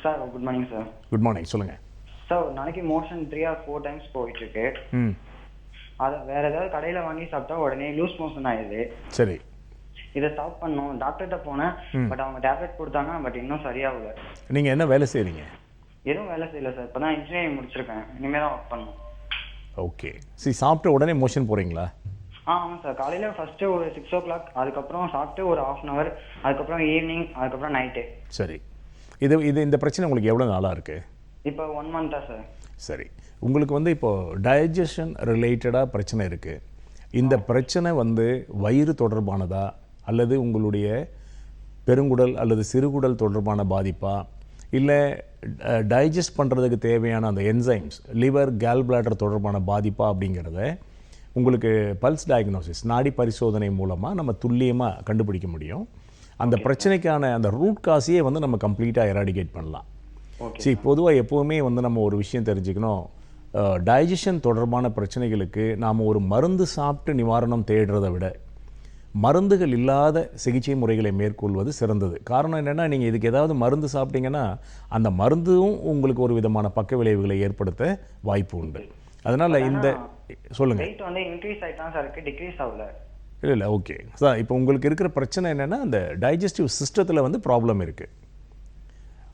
Sir good morning sir. Good morning, சொல்லுங்க சார். நாளைக்கு மோஷன் 3 or 4 times போயிட்டு இருக்கு. அதை வேற ஏதாவது கடையில வாங்கி சாப்பிட்டா உடனே லூஸ் மோஷன் ஆயிடுது. சரி, இதை ஸ்டாப் பண்ணணும். டாக்டர்கிட்ட போனேன், பட் அவங்க டேப்லெட் கொடுத்தாங்க, பட் இன்னும் சரியாகல. நீங்க என்ன வேலை செய்றீங்க? எதுவும் வேலை செய்யல சார், இப்பதான் இன்ஜினியரிங் முடிச்சிருக்கேன், இனிமே தான் ஒர்க் பண்ணணும். ஓகே, சரி, சாப்பிட்ட உடனே மோஷன் போறீங்களா? ஆமாம் சார். காலையில ஃபர்ஸ்ட் ஒரு 6 o'clock, அதுக்கப்புறம் சாப்பிட்டு ஒரு 1/2 hour, அதுக்கப்புறம் ஈவினிங், அதுக்கப்புறம் நைட்டு. சரி, இந்த பிரச்சனை உங்களுக்கு எவ்வளோ நாளாக இருக்குது? இப்போ 1 month சார். சரி, உங்களுக்கு வந்து இப்போது டைஜஷன் ரிலேட்டடாக பிரச்சனை இருக்குது. இந்த பிரச்சனை வந்து வயிறு தொடர்பானதா அல்லது உங்களுடைய பெருங்குடல் அல்லது சிறுகுடல் தொடர்பான பாதிப்பா, இல்லை டைஜஸ்ட் பண்ணுறதுக்கு தேவையான அந்த என்சைம்ஸ், லிவர், கேல் பிளாடர் தொடர்பான பாதிப்பா அப்படிங்கிறத உங்களுக்கு பல்ஸ் டயக்னோசிஸ், நாடி பரிசோதனை மூலமாக நம்ம துல்லியமாக கண்டுபிடிக்க முடியும். அந்த பிரச்சனைக்கான அந்த ரூட் காஸையே வந்து நம்ம கம்ப்ளீட்டாக எராடிகேட் பண்ணலாம். சரி, பொதுவாக எப்போவுமே வந்து நம்ம ஒரு விஷயம் தெரிஞ்சுக்கணும், டைஜஷன் தொடர்பான பிரச்சனைகளுக்கு நாம் ஒரு மருந்து சாப்பிட்டு நிவாரணம் தேடுறதை விட மருந்துகள் இல்லாத சிகிச்சை முறைகளை மேற்கொள்வது சிறந்தது. காரணம் என்னென்னா, நீங்கள் இதுக்கு ஏதாவது மருந்து சாப்பிட்டீங்கன்னா அந்த மருந்தும் உங்களுக்கு ஒரு விதமான பக்க விளைவுகளை ஏற்படுத்த வாய்ப்பு உண்டு. அதனால் இந்த சொல்லுங்கள். இல்லை, ஓகே சார். இப்போ உங்களுக்கு இருக்கிற பிரச்சனை என்னென்னா, அந்த டைஜஸ்டிவ் சிஸ்டத்தில் வந்து ப்ராப்ளம் இருக்குது.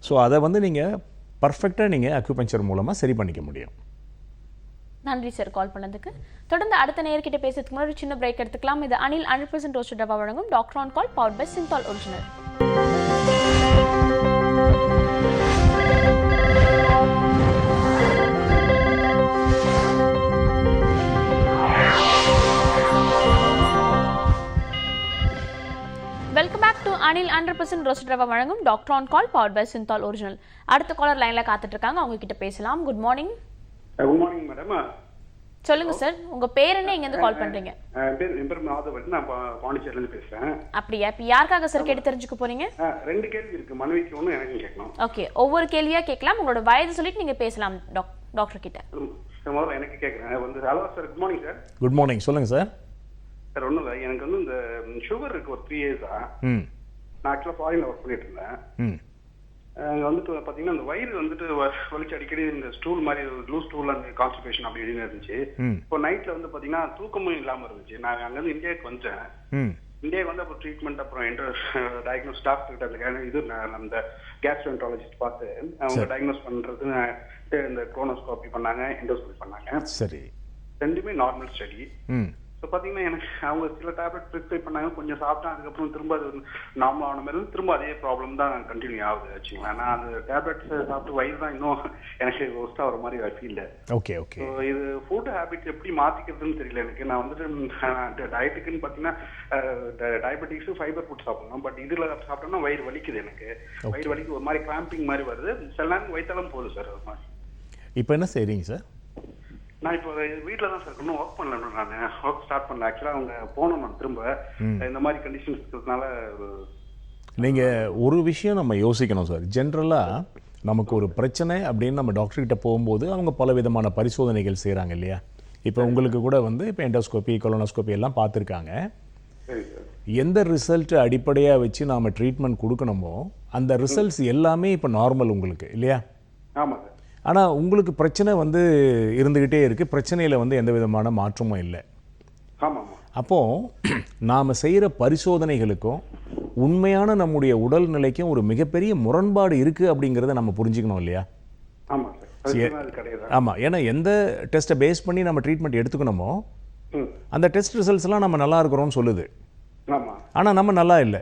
ஸோ அதை வந்து நீங்கள் பர்ஃபெக்டாக நீங்கள் அக்யூபஞ்சர் மூலமாக சரி பண்ணிக்க முடியும். நன்றி சார் கால் பண்ணதுக்கு. தொடர்ந்து அடுத்த நேயர்கிட்ட பேசுறதுக்கு முன்னாடி சின்ன பிரேக் எடுத்துக்கலாம். இது அனில் 100% ரோஸ்டட் ரவா வழங்கும் doctor on call, powered by Cinthol original. Welcome back to Anil 100% roasted rava வழங்கும் doctor on call, powered by Cinthol original. அடுத்த காலர் லைன்ல காத்துட்டு இருக்காங்க, அவங்க கிட்ட பேசலாம். Good morning. Good morning madam. சொல்லுங்க சார், உங்க பேர் என்ன, எங்க இருந்து கால் பண்றீங்க? என் பேர் மாதவன், நான் பாண்டிச்சேரியில இருந்து பேசுறேன். அப்படியா? இப்ப யாருக்காக சார் கேட்டு தெரிஞ்சுக்க போறீங்க? 2 கேள்வி இருக்கு, மனைவிக்கு ஒண்ணு, எனக்கு கேட்கணும். ஓகே, ஒவ்வொரு கேள்வியா கேட்கலாம். உங்களோட வயது சொல்லிட்டு நீங்க பேசலாம் டாக்டர் கிட்ட. முதல்ல எனக்கு கேட்கறேன் வந்து. Hello sir, good morning sir. Good morning, சொல்லுங்க சார். சார் ஒன்றும் இல்லை, எனக்கு வந்து இந்த சுகர் இருக்கு ஒரு 3 years-ஆ. நான் ஆக்சுவலாக ஃபாரின்ல ஒர்க் பண்ணிட்டு இருந்தேன். அங்கே வந்துட்டு பார்த்தீங்கன்னா இந்த வயிறு வந்துட்டு வலிச்சு அடிக்கடி இந்த ஸ்டூல் மாதிரி லூஸ் ஸ்டூல், அந்த கான்ஸ்டிபேஷன் அப்படி இப்படின்னு இருந்துச்சு. இப்போ நைட்ல வந்து பார்த்தீங்கன்னா தூக்கமும் இல்லாமல் இருந்துச்சு. நான் அங்கேருந்து இந்தியாவுக்கு வந்துட்டேன். இந்தியாவுக்கு வந்து அப்புறம் ட்ரீட்மெண்ட், அப்புறம் டயக்னோஸ் டாக்டர் கிட்ட இது அந்த கேஸ்ட்ரோஎன்ட்ராலஜிஸ்ட் பார்த்து அவங்க டயக்னோஸ் பண்ணுறது இந்த குரோனோஸ்கோபி பண்ணாங்க, எண்டோஸ்கோபி பண்ணாங்க. சரி, 2மே நார்மல் ஸ்டடி. ஸோ பார்த்தீங்கன்னா எனக்கு அவங்க சில டேப்லெட் ப்ரிஸ்கிரைப் பண்ணாங்க, கொஞ்சம் சாப்பிட்டேன், அதுக்கப்புறம் திரும்ப அது நார்மல் ஆன மாதிரி திரும்ப அதே ப்ராப்ளம் தான் கண்டினியூ ஆகுது வச்சுங்களேன். நான் அந்த டேப்லெட்ஸ் சாப்பிட்டு வயிறு தான் இன்னும் எனக்கு ஒஸ்ட்டாக வர மாதிரி ஃபீல். Okay okay. ஸோ இது ஃபுட் ஹேபிட் எப்படி மாற்றிக்கிறதுன்னு தெரியல எனக்கு. நான் வந்துட்டு டயட்டுக்குன்னு பார்த்தீங்கன்னா டயபெட்டிக்ஸு ஃபைபர் ஃபுட் சாப்பிடணும், பட் இதில் சாப்பிட்டோம்னா வயிறு வலிக்குது எனக்கு. வயிறு வலிக்கு ஒரு மாதிரி கிராம்பிங் மாதிரி வருது, சில நேரம் வயிற்றாலும் போகுது சார் ஒரு மாதிரி. இப்போ என்ன செய்கிறீங்க சார்? நான் இப்போ வீட்டில் தான் சார் இன்னும் ஒர்க் பண்ணல. நான் ஒர்க் ஸ்டார்ட் பண்ணல. ஆக்சுவலாக அவங்க போகணும், நான் திரும்ப இந்த மாதிரி கண்டிஷன்ஸ் இருக்கிறதுனால. நீங்கள் ஒரு விஷயம் நம்ம யோசிக்கணும் சார். ஜென்ரலாக நமக்கு ஒரு பிரச்சனை அப்படின்னு நம்ம டாக்டர்கிட்ட போகும்போது அவங்க பல விதமான பரிசோதனைகள் செய்கிறாங்க இல்லையா? இப்போ உங்களுக்கு கூட வந்து இப்போ எண்டோஸ்கோபி, கொலோனோஸ்கோபி எல்லாம் பார்த்துருக்காங்க. எந்த ரிசல்ட் அடிப்படையாக வச்சு நாம் ட்ரீட்மெண்ட் கொடுக்கணுமோ அந்த ரிசல்ட்ஸ் எல்லாமே இப்போ நார்மல் உங்களுக்கு இல்லையா? ஆமாம் சார். ஆனால் உங்களுக்கு பிரச்சனை வந்து இருந்துக்கிட்டே இருக்குது, பிரச்சனையில் வந்து எந்த விதமான மாற்றமும் இல்லை. அப்போது நாம் செய்கிற பரிசோதனைகளுக்கும் உண்மையான நம்முடைய உடல்நிலைக்கும் ஒரு மிகப்பெரிய முரண்பாடு இருக்குது அப்படிங்கிறத நம்ம புரிஞ்சுக்கணும் இல்லையா? ஆமாம். ஏன்னா எந்த டெஸ்ட்டை பேஸ் பண்ணி நம்ம ட்ரீட்மெண்ட் எடுத்துக்கணுமோ அந்த டெஸ்ட் ரிசல்ட்ஸ்லாம் நம்ம நல்லா இருக்கிறோம்னு சொல்லுது, ஆனால் நம்ம நல்லா இல்லை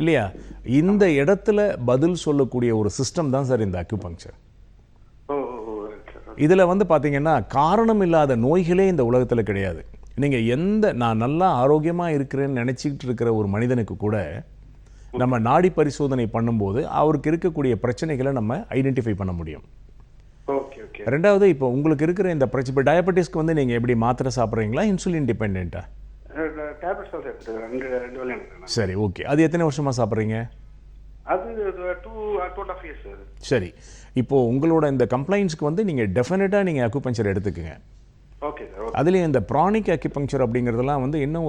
இல்லையா? இந்த இடத்துல பதில் சொல்லக்கூடிய ஒரு சிஸ்டம் தான் சார் இந்த அக்யூபங்க்சர். இதில் வந்து பார்த்தீங்கன்னா காரணம் இல்லாத நோய்களே இந்த உலகத்தில் கிடையாது. நீங்கள் நான் நல்லா ஆரோக்கியமாக இருக்கிறேன்னு நினச்சிக்கிட்டு இருக்கிற ஒரு மனிதனுக்கு கூட நம்ம நாடி பரிசோதனை பண்ணும்போது அவருக்கு இருக்கக்கூடிய பிரச்சனைகளை நம்ம ஐடென்டிஃபை பண்ண முடியும். ரெண்டாவது, இப்போ உங்களுக்கு இருக்கிற இந்த பிரச்சனை, இப்போ டயபெட்டிஸ்க்கு வந்து நீங்கள் எப்படி மாத்திரை சாப்பிட்றீங்களா, இன்சுலின் டிபெண்டா? சரி, ஓகே. அது எத்தனை வருஷமா சாப்பிட்றீங்க? சரி, இப்போ உங்களோட இந்த கம்ப்ளைண்ட்ஸ்க்கு வந்து நீங்கள் டெஃபினட்டாக நீங்கள் அக்யூபங்க்சர் எடுத்துக்கங்க. அதுலேயும் இந்த ப்ரானிக் அக்யூபங்க்சர் அப்படிங்கிறதுலாம் வந்து இன்னும்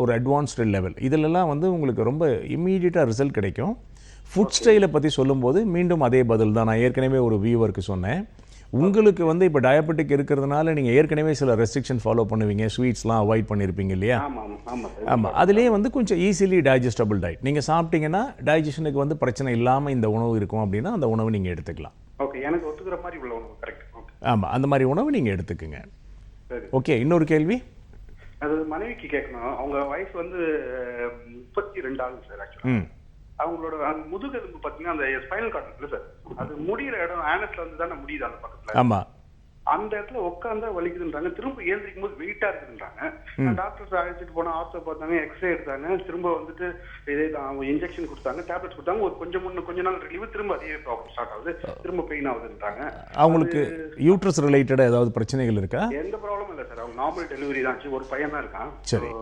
ஒரு அட்வான்ஸ்டு லெவல். இதிலெல்லாம் வந்து உங்களுக்கு ரொம்ப இம்மீடியட்டாக ரிசல்ட் கிடைக்கும். ஃபுட் ஸ்டைலை பற்றி சொல்லும்போது மீண்டும் அதே பதில் தான் நான் ஏற்கனவே ஒரு வியூவருக்கு சொன்னேன். உங்களுக்கு வந்து இப்போ டயபெட்டிக் இருக்கிறதுனால நீங்கள் ஏற்கனவே சில ரெஸ்ட்ரிக்ஷன் ஃபாலோ பண்ணுவீங்க, ஸ்வீட்ஸ்லாம் அவாய்ட் பண்ணியிருப்பீங்க இல்லையா? ஆமாம். அதுலேயே வந்து கொஞ்சம் ஈஸிலி டைஜஸ்டபிள் டயட் நீங்கள் சாப்பிட்டீங்கன்னா டைஜஷனுக்கு வந்து பிரச்சனை இல்லாமல் இந்த உணவு இருக்கும் அப்படின்னா அந்த உணவு நீங்கள் எடுத்துக்கலாம். எனக்கு ஒத்துக்கிற மாதிரி உள்ள உணவு. கரெக்ட். ஆமாம், அந்த மாதிரி உணவு நீங்கள் எடுத்துக்குங்க. ஓகே. இன்னொரு கேள்வி அது மனைவிக்கு கேட்கணும். அவங்க வயசு வந்து 32 ஆகுது சார். ஆக்சுவலாக அவங்களோட முதுகெலும்பு பார்த்தீங்கன்னா அந்த ஸ்பைனல் கார்டு இருக்குல்ல சார், அது முடிகிற இடம் ஆனஸ்ல வந்து தானே முடியுது அந்த பக்கத்தில். ஆமாம். அந்த இடத்துல உட்காந்தா வலிக்குதுன்றாங்க, திரும்ப எழுந்திரிக்கும் போது வெயிட்டா இருக்குன்றாங்க. டாக்டர் அழைச்சிட்டு போனா ஆர்த்தோ பார்த்தாங்க, எக்ஸ்ரே எடுத்தாங்க, திரும்ப வந்துட்டு இதே இன்ஜெக்ஷன் கொடுத்தாங்க, டேப்லெட்ஸ் கொடுத்தாங்க. ஒரு கொஞ்ச நாள் ரிலீவ், திரும்ப அதே ப்ராப்ளம் ஸ்டார்ட் ஆகுது, திரும்ப பெயின் ஆகுதுன்றாங்க. அவங்களுக்கு யூட்ரஸ் ரிலேட்டடா ஏதாவது பிரச்சனைகள் இருக்கா? எந்த ப்ராப்ளமும் இல்லை சார். அவங்க நார்மல் டெலிவரி தான். ஒரு பையன் தான் இருக்கான். சரி,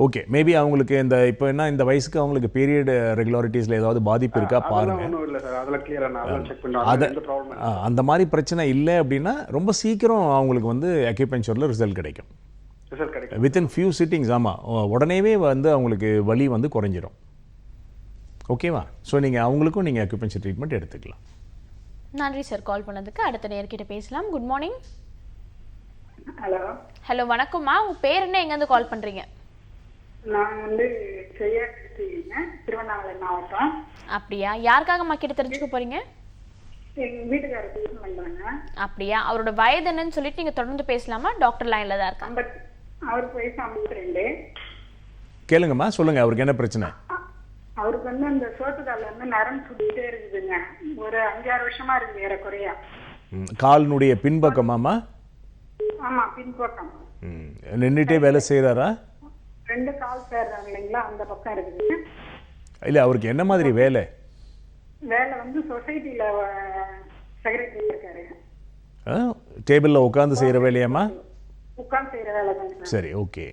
ஓகே. மேபி அவங்களுக்கு இப்போ என்ன இந்த வயசுக்கு அவங்களுக்கு பீரியட் ரெகுலாரிட்டிஸில் ஏதாவது பாதிப்பு இருக்கா பாருங்க. அந்த மாதிரி பிரச்சனை இல்லை அப்படின்னா ரொம்ப சீக்கிரம் அவங்களுக்கு வந்து அக்யூபங்க்சரில் ரிசல்ட் கிடைக்கும். Within few sittings. ஆமாம், உடனேவே வந்து அவங்களுக்கு வலி வந்து குறைஞ்சிரும். ஓகேவா? ஸோ நீங்கள் அவங்களுக்கும் நீங்கள் அக்யூபங்க்சர் ட்ரீட்மெண்ட் எடுத்துக்கலாம். நன்றி சார் கால் பண்ணதுக்கு. அடுத்த நேர்கிட்ட பேசலாம். Good morning. ஹலோ, வணக்கம்மா. உங்கள் பேர் என்ன, எங்கேருந்து கால் பண்ணுறீங்க? நான் வந்து திருவண்ணாமலை மாவட்டம். அப்படியா? யாருக்காகம்மா கிட்ட தெரிஞ்சுக்க போறீங்க? எங்க வீட்டுக்காரர் பேசணும் பண்றாங்க. அப்படியா? அவரோட வயது என்னன்னு சொல்லிட்டு நீங்க தொடர்ந்து பேசலாமா? டாக்டர் லைன்ல தான் இருக்காங்க. அவருக்கு வயசு 52. கேளுங்கம்மா, சொல்லுங்க. அவருக்கு என்ன பிரச்சனை? அவருக்கு வந்து அந்த சோத்துக்கால இருந்து நரம் சுத்திட்டே இருக்குதுங்க. ஒரு 5-6 வருஷமா இருக்கு ஏறக்குறைய. காலினுடைய பின்பக்கமாமா? ஆமா, பின்பக்கம். நின்றுட்டே வேலை செய்யறாரா? 2 கால் சேர்றாங்க இல்லைங்களா, அந்த பக்கம் இருக்குது. இல்ல, அவருக்கு என்ன மாதிரி வேலை? வேலை வந்து சொசைட்டில செக்ரட்டரி இருக்காரு. டேபிள்ல உட்கார்ந்து செய்யற வேலையாமா? உட்கார்ந்து செய்யற வேலை தான். சரி, ஓகே.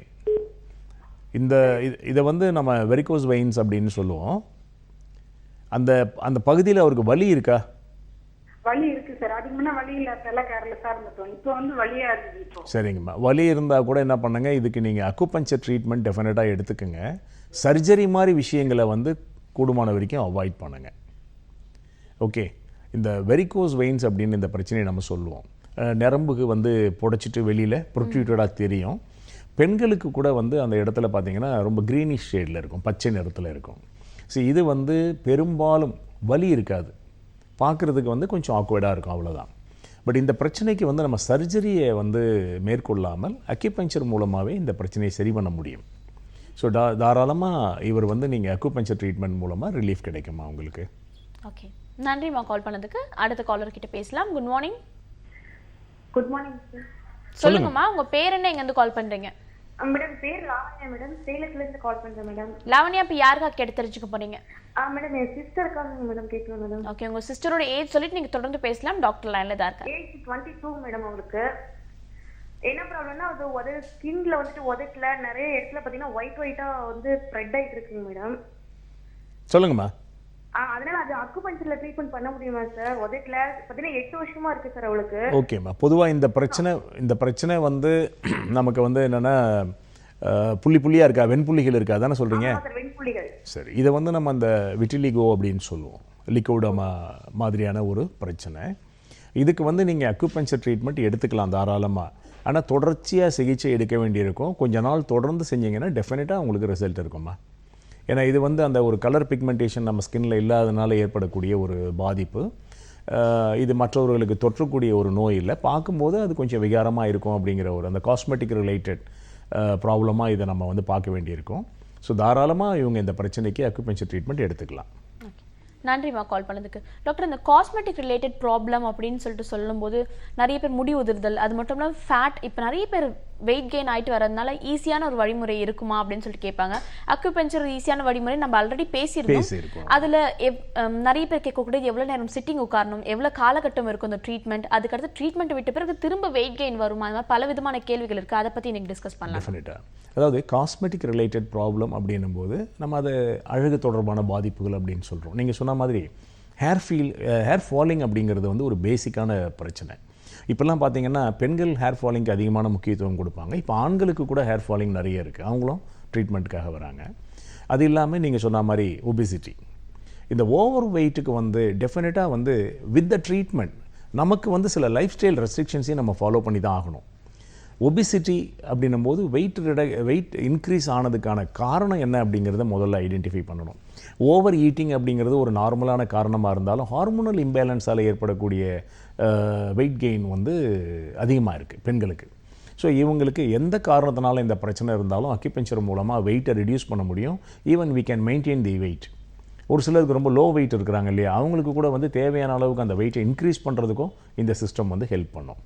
இதை வந்து நம்ம வெரிகோஸ் வெயின்ஸ் அப்படின்னு சொல்லுவோம். அந்த பகுதியில் அவருக்கு வலி இருக்கா? வலி இருக்கு சார். அதுக்கு முன்ன வலி இல்லாத கேர்லெஸ்ஸா இருந்துட்டோம். இப்போ வந்து வலியா இருக்குது. இப்போ சரிங்கம்மா. வலி இருந்தால் கூட என்ன பண்ணுங்க, இதுக்கு நீங்கள் அக்குபஞ்சர் ட்ரீட்மெண்ட் டெஃபினட்டாக எடுத்துக்கோங்க. சர்ஜரி மாதிரி விஷயங்களை வந்து கூடுமான வரைக்கும் அவாய்ட் பண்ணுங்க. ஓகே. இந்த வெரிகோஸ் வெயின்ஸ் அப்படின்னு இந்த பிரச்சனையை நம்ம சொல்லுவோம். நரம்புக்கு வந்து புடைச்சிட்டு வெளியில் ப்ரொட்ரூட்டடாக தெரியும். பெண்களுக்கு கூட வந்து அந்த இடத்துல பார்த்தீங்கன்னா ரொம்ப க்ரீனிஷ் ஷேடில் இருக்கும், பச்சை நிறத்தில் இருக்கும். ஸோ இது வந்து பெரும்பாலும் வலி இருக்காது, பார்க்குறதுக்கு வந்து கொஞ்சம் ஆக்வர்டாக இருக்கும், அவ்வளோதான். பட் இந்த பிரச்சனைக்கு வந்து நம்ம சர்ஜரியை வந்து மேற்கொள்ளாமல் அக்யூபஞ்சர் மூலமாகவே இந்த பிரச்சனையை சரி பண்ண முடியும். ஸோ தாராளமாக இவர் வந்து நீங்கள் அக்யூபஞ்சர் ட்ரீட்மெண்ட் மூலமாக ரிலீஃப் கிடைக்குமா உங்களுக்கு. ஓகே, நன்றிம்மா கால் பண்ணதுக்கு. அடுத்த காலர் கிட்ட பேசலாம். Good morning. Good morning sir. சொல்லுங்கம்மா, உங்க பேர் என்ன, எங்க இருந்து கால் பண்றீங்க? மேடம் பேர் லாவண்யா மேடம், சேலத்துல இருந்து கால் பண்றேன் மேடம். லாவண்யா, இப்ப யாருக்கா கேட்டு தெரிஞ்சுக்க போறீங்க? மேடம் என் சிஸ்டருக்காக மேடம் கேட்கணும் மேடம். ஓகே, உங்க சிஸ்டரோட ஏஜ் சொல்லிட்டு நீங்க தொடர்ந்து பேசலாம். டாக்டர் லைன்ல தான் இருக்காங்க. Age 22 madam. அவங்களுக்கு என்ன ப்ராப்ளம்னா அது ஸ்கின்ல வந்துட்டு உதட்டல நிறைய இடத்துல பாத்தீங்கன்னா ஒயிட்டா வந்து ஸ்ப்ரெட் ஆயிட்டு இருக்குங்க மேடம். சொல்லுங்கம்மா. அதனால அது அக்குபஞ்சர்ல ட்ரீட்மெண்ட் பண்ண முடியுமா சார்? உதட்டல பாத்தீங்கன்னா 8 வருஷமா இருக்கு சார் அவளுக்கு. ஓகேம்மா, பொதுவாக இந்த பிரச்சனை வந்து நமக்கு வந்து என்னென்னா புள்ளியாக இருக்கா, வெண்புள்ளிகள் இருக்கா தானே சொல்கிறீங்க? வெண்புள்ளிகள். சரி, இதை வந்து நம்ம அந்த விட்டிலிகோ அப்படின்னு சொல்லுவோம், லிக்கோடமா மாதிரியான ஒரு பிரச்சனை. இதுக்கு வந்து நீங்கள் அக்குபஞ்சர் ட்ரீட்மெண்ட் எடுத்துக்கலாம் தாராளமாக. ஆனால் தொடர்ச்சியாக சிகிச்சை எடுக்க வேண்டியிருக்கும். கொஞ்ச நாள் தொடர்ந்து செஞ்சீங்கன்னா டெஃபினட்டாக உங்களுக்கு ரிசல்ட் இருக்குமா. ஏன்னா இது வந்து அந்த ஒரு கலர் பிக்மெண்டேஷன் நம்ம ஸ்கின்ல இல்லாதனால ஏற்படக்கூடிய ஒரு பாதிப்பு. இது மற்றவர்களுக்கு தொற்றக்கூடிய ஒரு நோய் இல்லை. பார்க்கும்போது அது கொஞ்சம் விகாரமாக இருக்கும் அப்படிங்கிற ஒரு அந்த காஸ்மெட்டிக் ரிலேட்டட் ப்ராப்ளமாக இதை நம்ம வந்து பார்க்க வேண்டியிருக்கும். ஸோ தாராளமாக இவங்க இந்த பிரச்சனைக்கு அக்குபஞ்சர் ட்ரீட்மெண்ட் எடுத்துக்கலாம். நன்றிம்மா கால் பண்ணதுக்கு. டாக்டர், இந்த காஸ்மெட்டிக் ரிலேட்டட் ப்ராப்ளம் அப்படின்னு சொல்லும்போது நிறைய பேர் முடி உதிர்தல், அது மட்டும் இல்லாமல் ஃபேட், இப்போ நிறைய பேர் வெயிட் கெயின் ஆகிட்டு வரதுனால ஈஸியான ஒரு வழிமுறை இருக்குமா அப்படின்னு சொல்லிட்டு கேட்பாங்க. அக்குபஞ்சர் ஈஸியான வழிமுறை நம்ம ஆல்ரெடி பேசியிருக்கோம். அதில் நிறைய பேர் கேட்கக்கூடியது எவ்வளோ நேரம் சிட்டிங் உட்காரணும், எவ்வளோ காலகட்டம் இருக்கும் இந்த ட்ரீட்மெண்ட், அதுக்கடுத்து ட்ரீட்மெண்ட் விட்ட பிறகு திரும்ப வெயிட் கெயின் வருமா, அது மாதிரி பல விதமான கேள்விகள் இருக்குது. அதை பற்றி இன்னைக்கு டிஸ்கஸ் பண்ணலாம். டெஃபினட்டாக. அதாவது காஸ்மெட்டிக் ரிலேட்டட் ப்ராப்ளம் அப்படின்னும் போது நம்ம அதை அழகு தொடர்பான பாதிப்புகள் அப்படின்னு சொல்கிறோம். நீங்கள் சொன்ன மாதிரி ஹேர் ஃபாலிங் அப்படிங்கிறது வந்து ஒரு பேசிக்கான பிரச்சனை. இப்போல்லாம் பார்த்தீங்கன்னா பெண்கள் ஹேர் ஃபாலிங்க்கு அதிகமான முக்கியத்துவம் கொடுப்பாங்க. இப்போ ஆண்களுக்கு கூட ஹேர் ஃபாலிங் நிறைய இருக்குது, அவங்களும் ட்ரீட்மெண்ட்டுக்காக வராங்க. அது இல்லாமல் நீங்கள் சொன்ன மாதிரி ஒபிசிட்டி, இந்த ஓவர் வெயிட்டுக்கு வந்து டெஃபினட்டாக வந்து வித் த ட்ரீட்மெண்ட் நமக்கு வந்து சில லைஃப் ஸ்டைல் ரெஸ்ட்ரிக்ஷன்ஸையும் நம்ம ஃபாலோ பண்ணி தான் ஆகணும். ஒபிசிட்டி அப்படின்னும் போது வெயிட் இன்க்ரீஸ் ஆனதுக்கான காரணம் என்ன அப்படிங்கிறத முதல்ல ஐடென்டிஃபை பண்ணணும். ஓவர் ஈட்டிங் அப்படிங்கிறது ஒரு நார்மலான காரணமாக இருந்தாலும் ஹார்மோனல் இம்பேலன்ஸால் ஏற்படக்கூடிய வெயிட் கெயின் வந்து அதிகமாக இருக்குது பெண்களுக்கு. ஸோ இவங்களுக்கு எந்த காரணத்தினால இந்த பிரச்சனை இருந்தாலும் அக்யூபஞ்சர் மூலமாக வெயிட்டை ரெடியூஸ் பண்ண முடியும். Even we can maintain the weight. ஒரு சிலருக்கு ரொம்ப லோ வெயிட் இருக்கிறாங்க இல்லையா, அவங்களுக்கு கூட வந்து தேவையான அளவுக்கு அந்த வெயிட்டை இன்க்ரீஸ் பண்ணுறதுக்கும் இந்த சிஸ்டம் வந்து ஹெல்ப் பண்ணும்.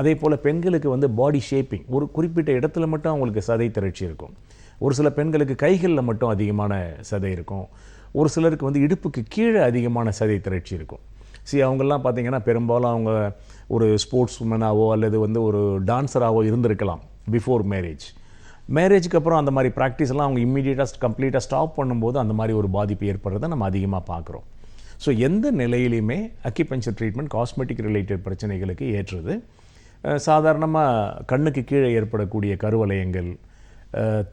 அதே போல் பெண்களுக்கு வந்து பாடி ஷேப்பிங், ஒரு குறிப்பிட்ட இடத்துல மட்டும் அவங்களுக்கு சதை திரட்சி இருக்கும். ஒரு சில பெண்களுக்கு கைகளில் மட்டும் அதிகமான சதை இருக்கும். ஒரு சிலருக்கு வந்து இடுப்புக்கு கீழே அதிகமான சதை திரட்சி இருக்கும். அவங்கெல்லாம் பார்த்திங்கன்னா பெரும்பாலும் அவங்க ஒரு ஸ்போர்ட்ஸ் உமனாவோ அல்லது வந்து ஒரு டான்ஸராகவோ இருந்திருக்கலாம் பிஃபோர் மேரேஜுக்கு அப்புறம் அந்த மாதிரி ப்ராக்டிஸ்லாம் அவங்க இம்மீடியட்டாக கம்ப்ளீட்டாக ஸ்டாப் பண்ணும்போது அந்த மாதிரி ஒரு பாதிப்பு ஏற்படுறதை நம்ம அதிகமாக பார்க்குறோம். ஸோ எந்த நிலையிலையுமே அக்யூபஞ்சர் ட்ரீட்மெண்ட் காஸ்மெட்டிக் ரிலேட்டட் பிரச்சனைகளுக்கு ஏற்றுறது. சாதாரணமாக கண்ணுக்கு கீழே ஏற்படக்கூடிய கருவளையங்கள்,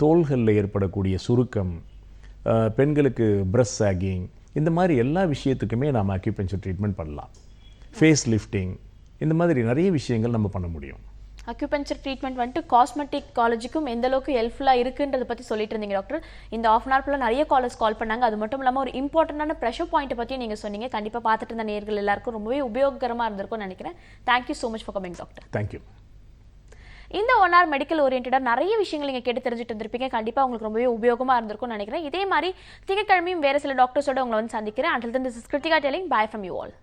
தோள்களில் ஏற்படக்கூடிய சுருக்கம், பெண்களுக்கு பிரஸ்ட் சாகிங், இந்த மாதிரி எல்லா விஷயத்துக்குமே நாம் அக்யூபஞ்சர் ட்ரீட்மெண்ட் பண்ணலாம். ஃபேஸ் லிஃப்டிங், இந்த மாதிரி நிறைய விஷயங்கள் நம்ம பண்ண முடியும். அக்யூபஞ்சர் ட்ரீட்மெண்ட் வந்துட்டு காஸ்மெட்டிக்காலஜிக்கும் எந்த அளவுக்கு ஹெல்ப்ஃபுல்லாக இருக்குன்றதை பற்றி சொல்லிட்டு இருந்தீங்க டாக்டர். இந்த ஆஃப் அன் ஹவர்ல நிறைய காலர்ஸ் கால் பண்ணாங்க. அது மட்டும் இல்லாமல் ஒரு இம்பார்ட்டண்டான ப்ரெஷர் பாயிண்ட்டை பற்றியும் நீங்கள் சொன்னீங்க. கண்டிப்பாக பார்த்துட்டு இருந்த நேயர்கள் எல்லாருக்கும் ரொம்பவே உபயோகரமாக இருந்திருக்கும்னு நினைக்கிறேன். Thank you so much for coming doctor. Thank you. இந்த 1 hour மெடிக்கல் ஓரியன்டாக நிறைய விஷயங்கள் நீங்கள் கேட்டு தெரிஞ்சுட்டு இருந்திருப்பீங்க. கண்டிப்பாக உங்களுக்கு ரொம்பவே உபயோகமாக இருந்திருக்கும்னு நினைக்கிறேன். இதே மாதிரி திங்கட்கிழமையும் வேறு சில டாக்டர்ஸோட உங்களை வந்து சந்திக்கிறேன். Until then, this is Kritika telling bye from you all.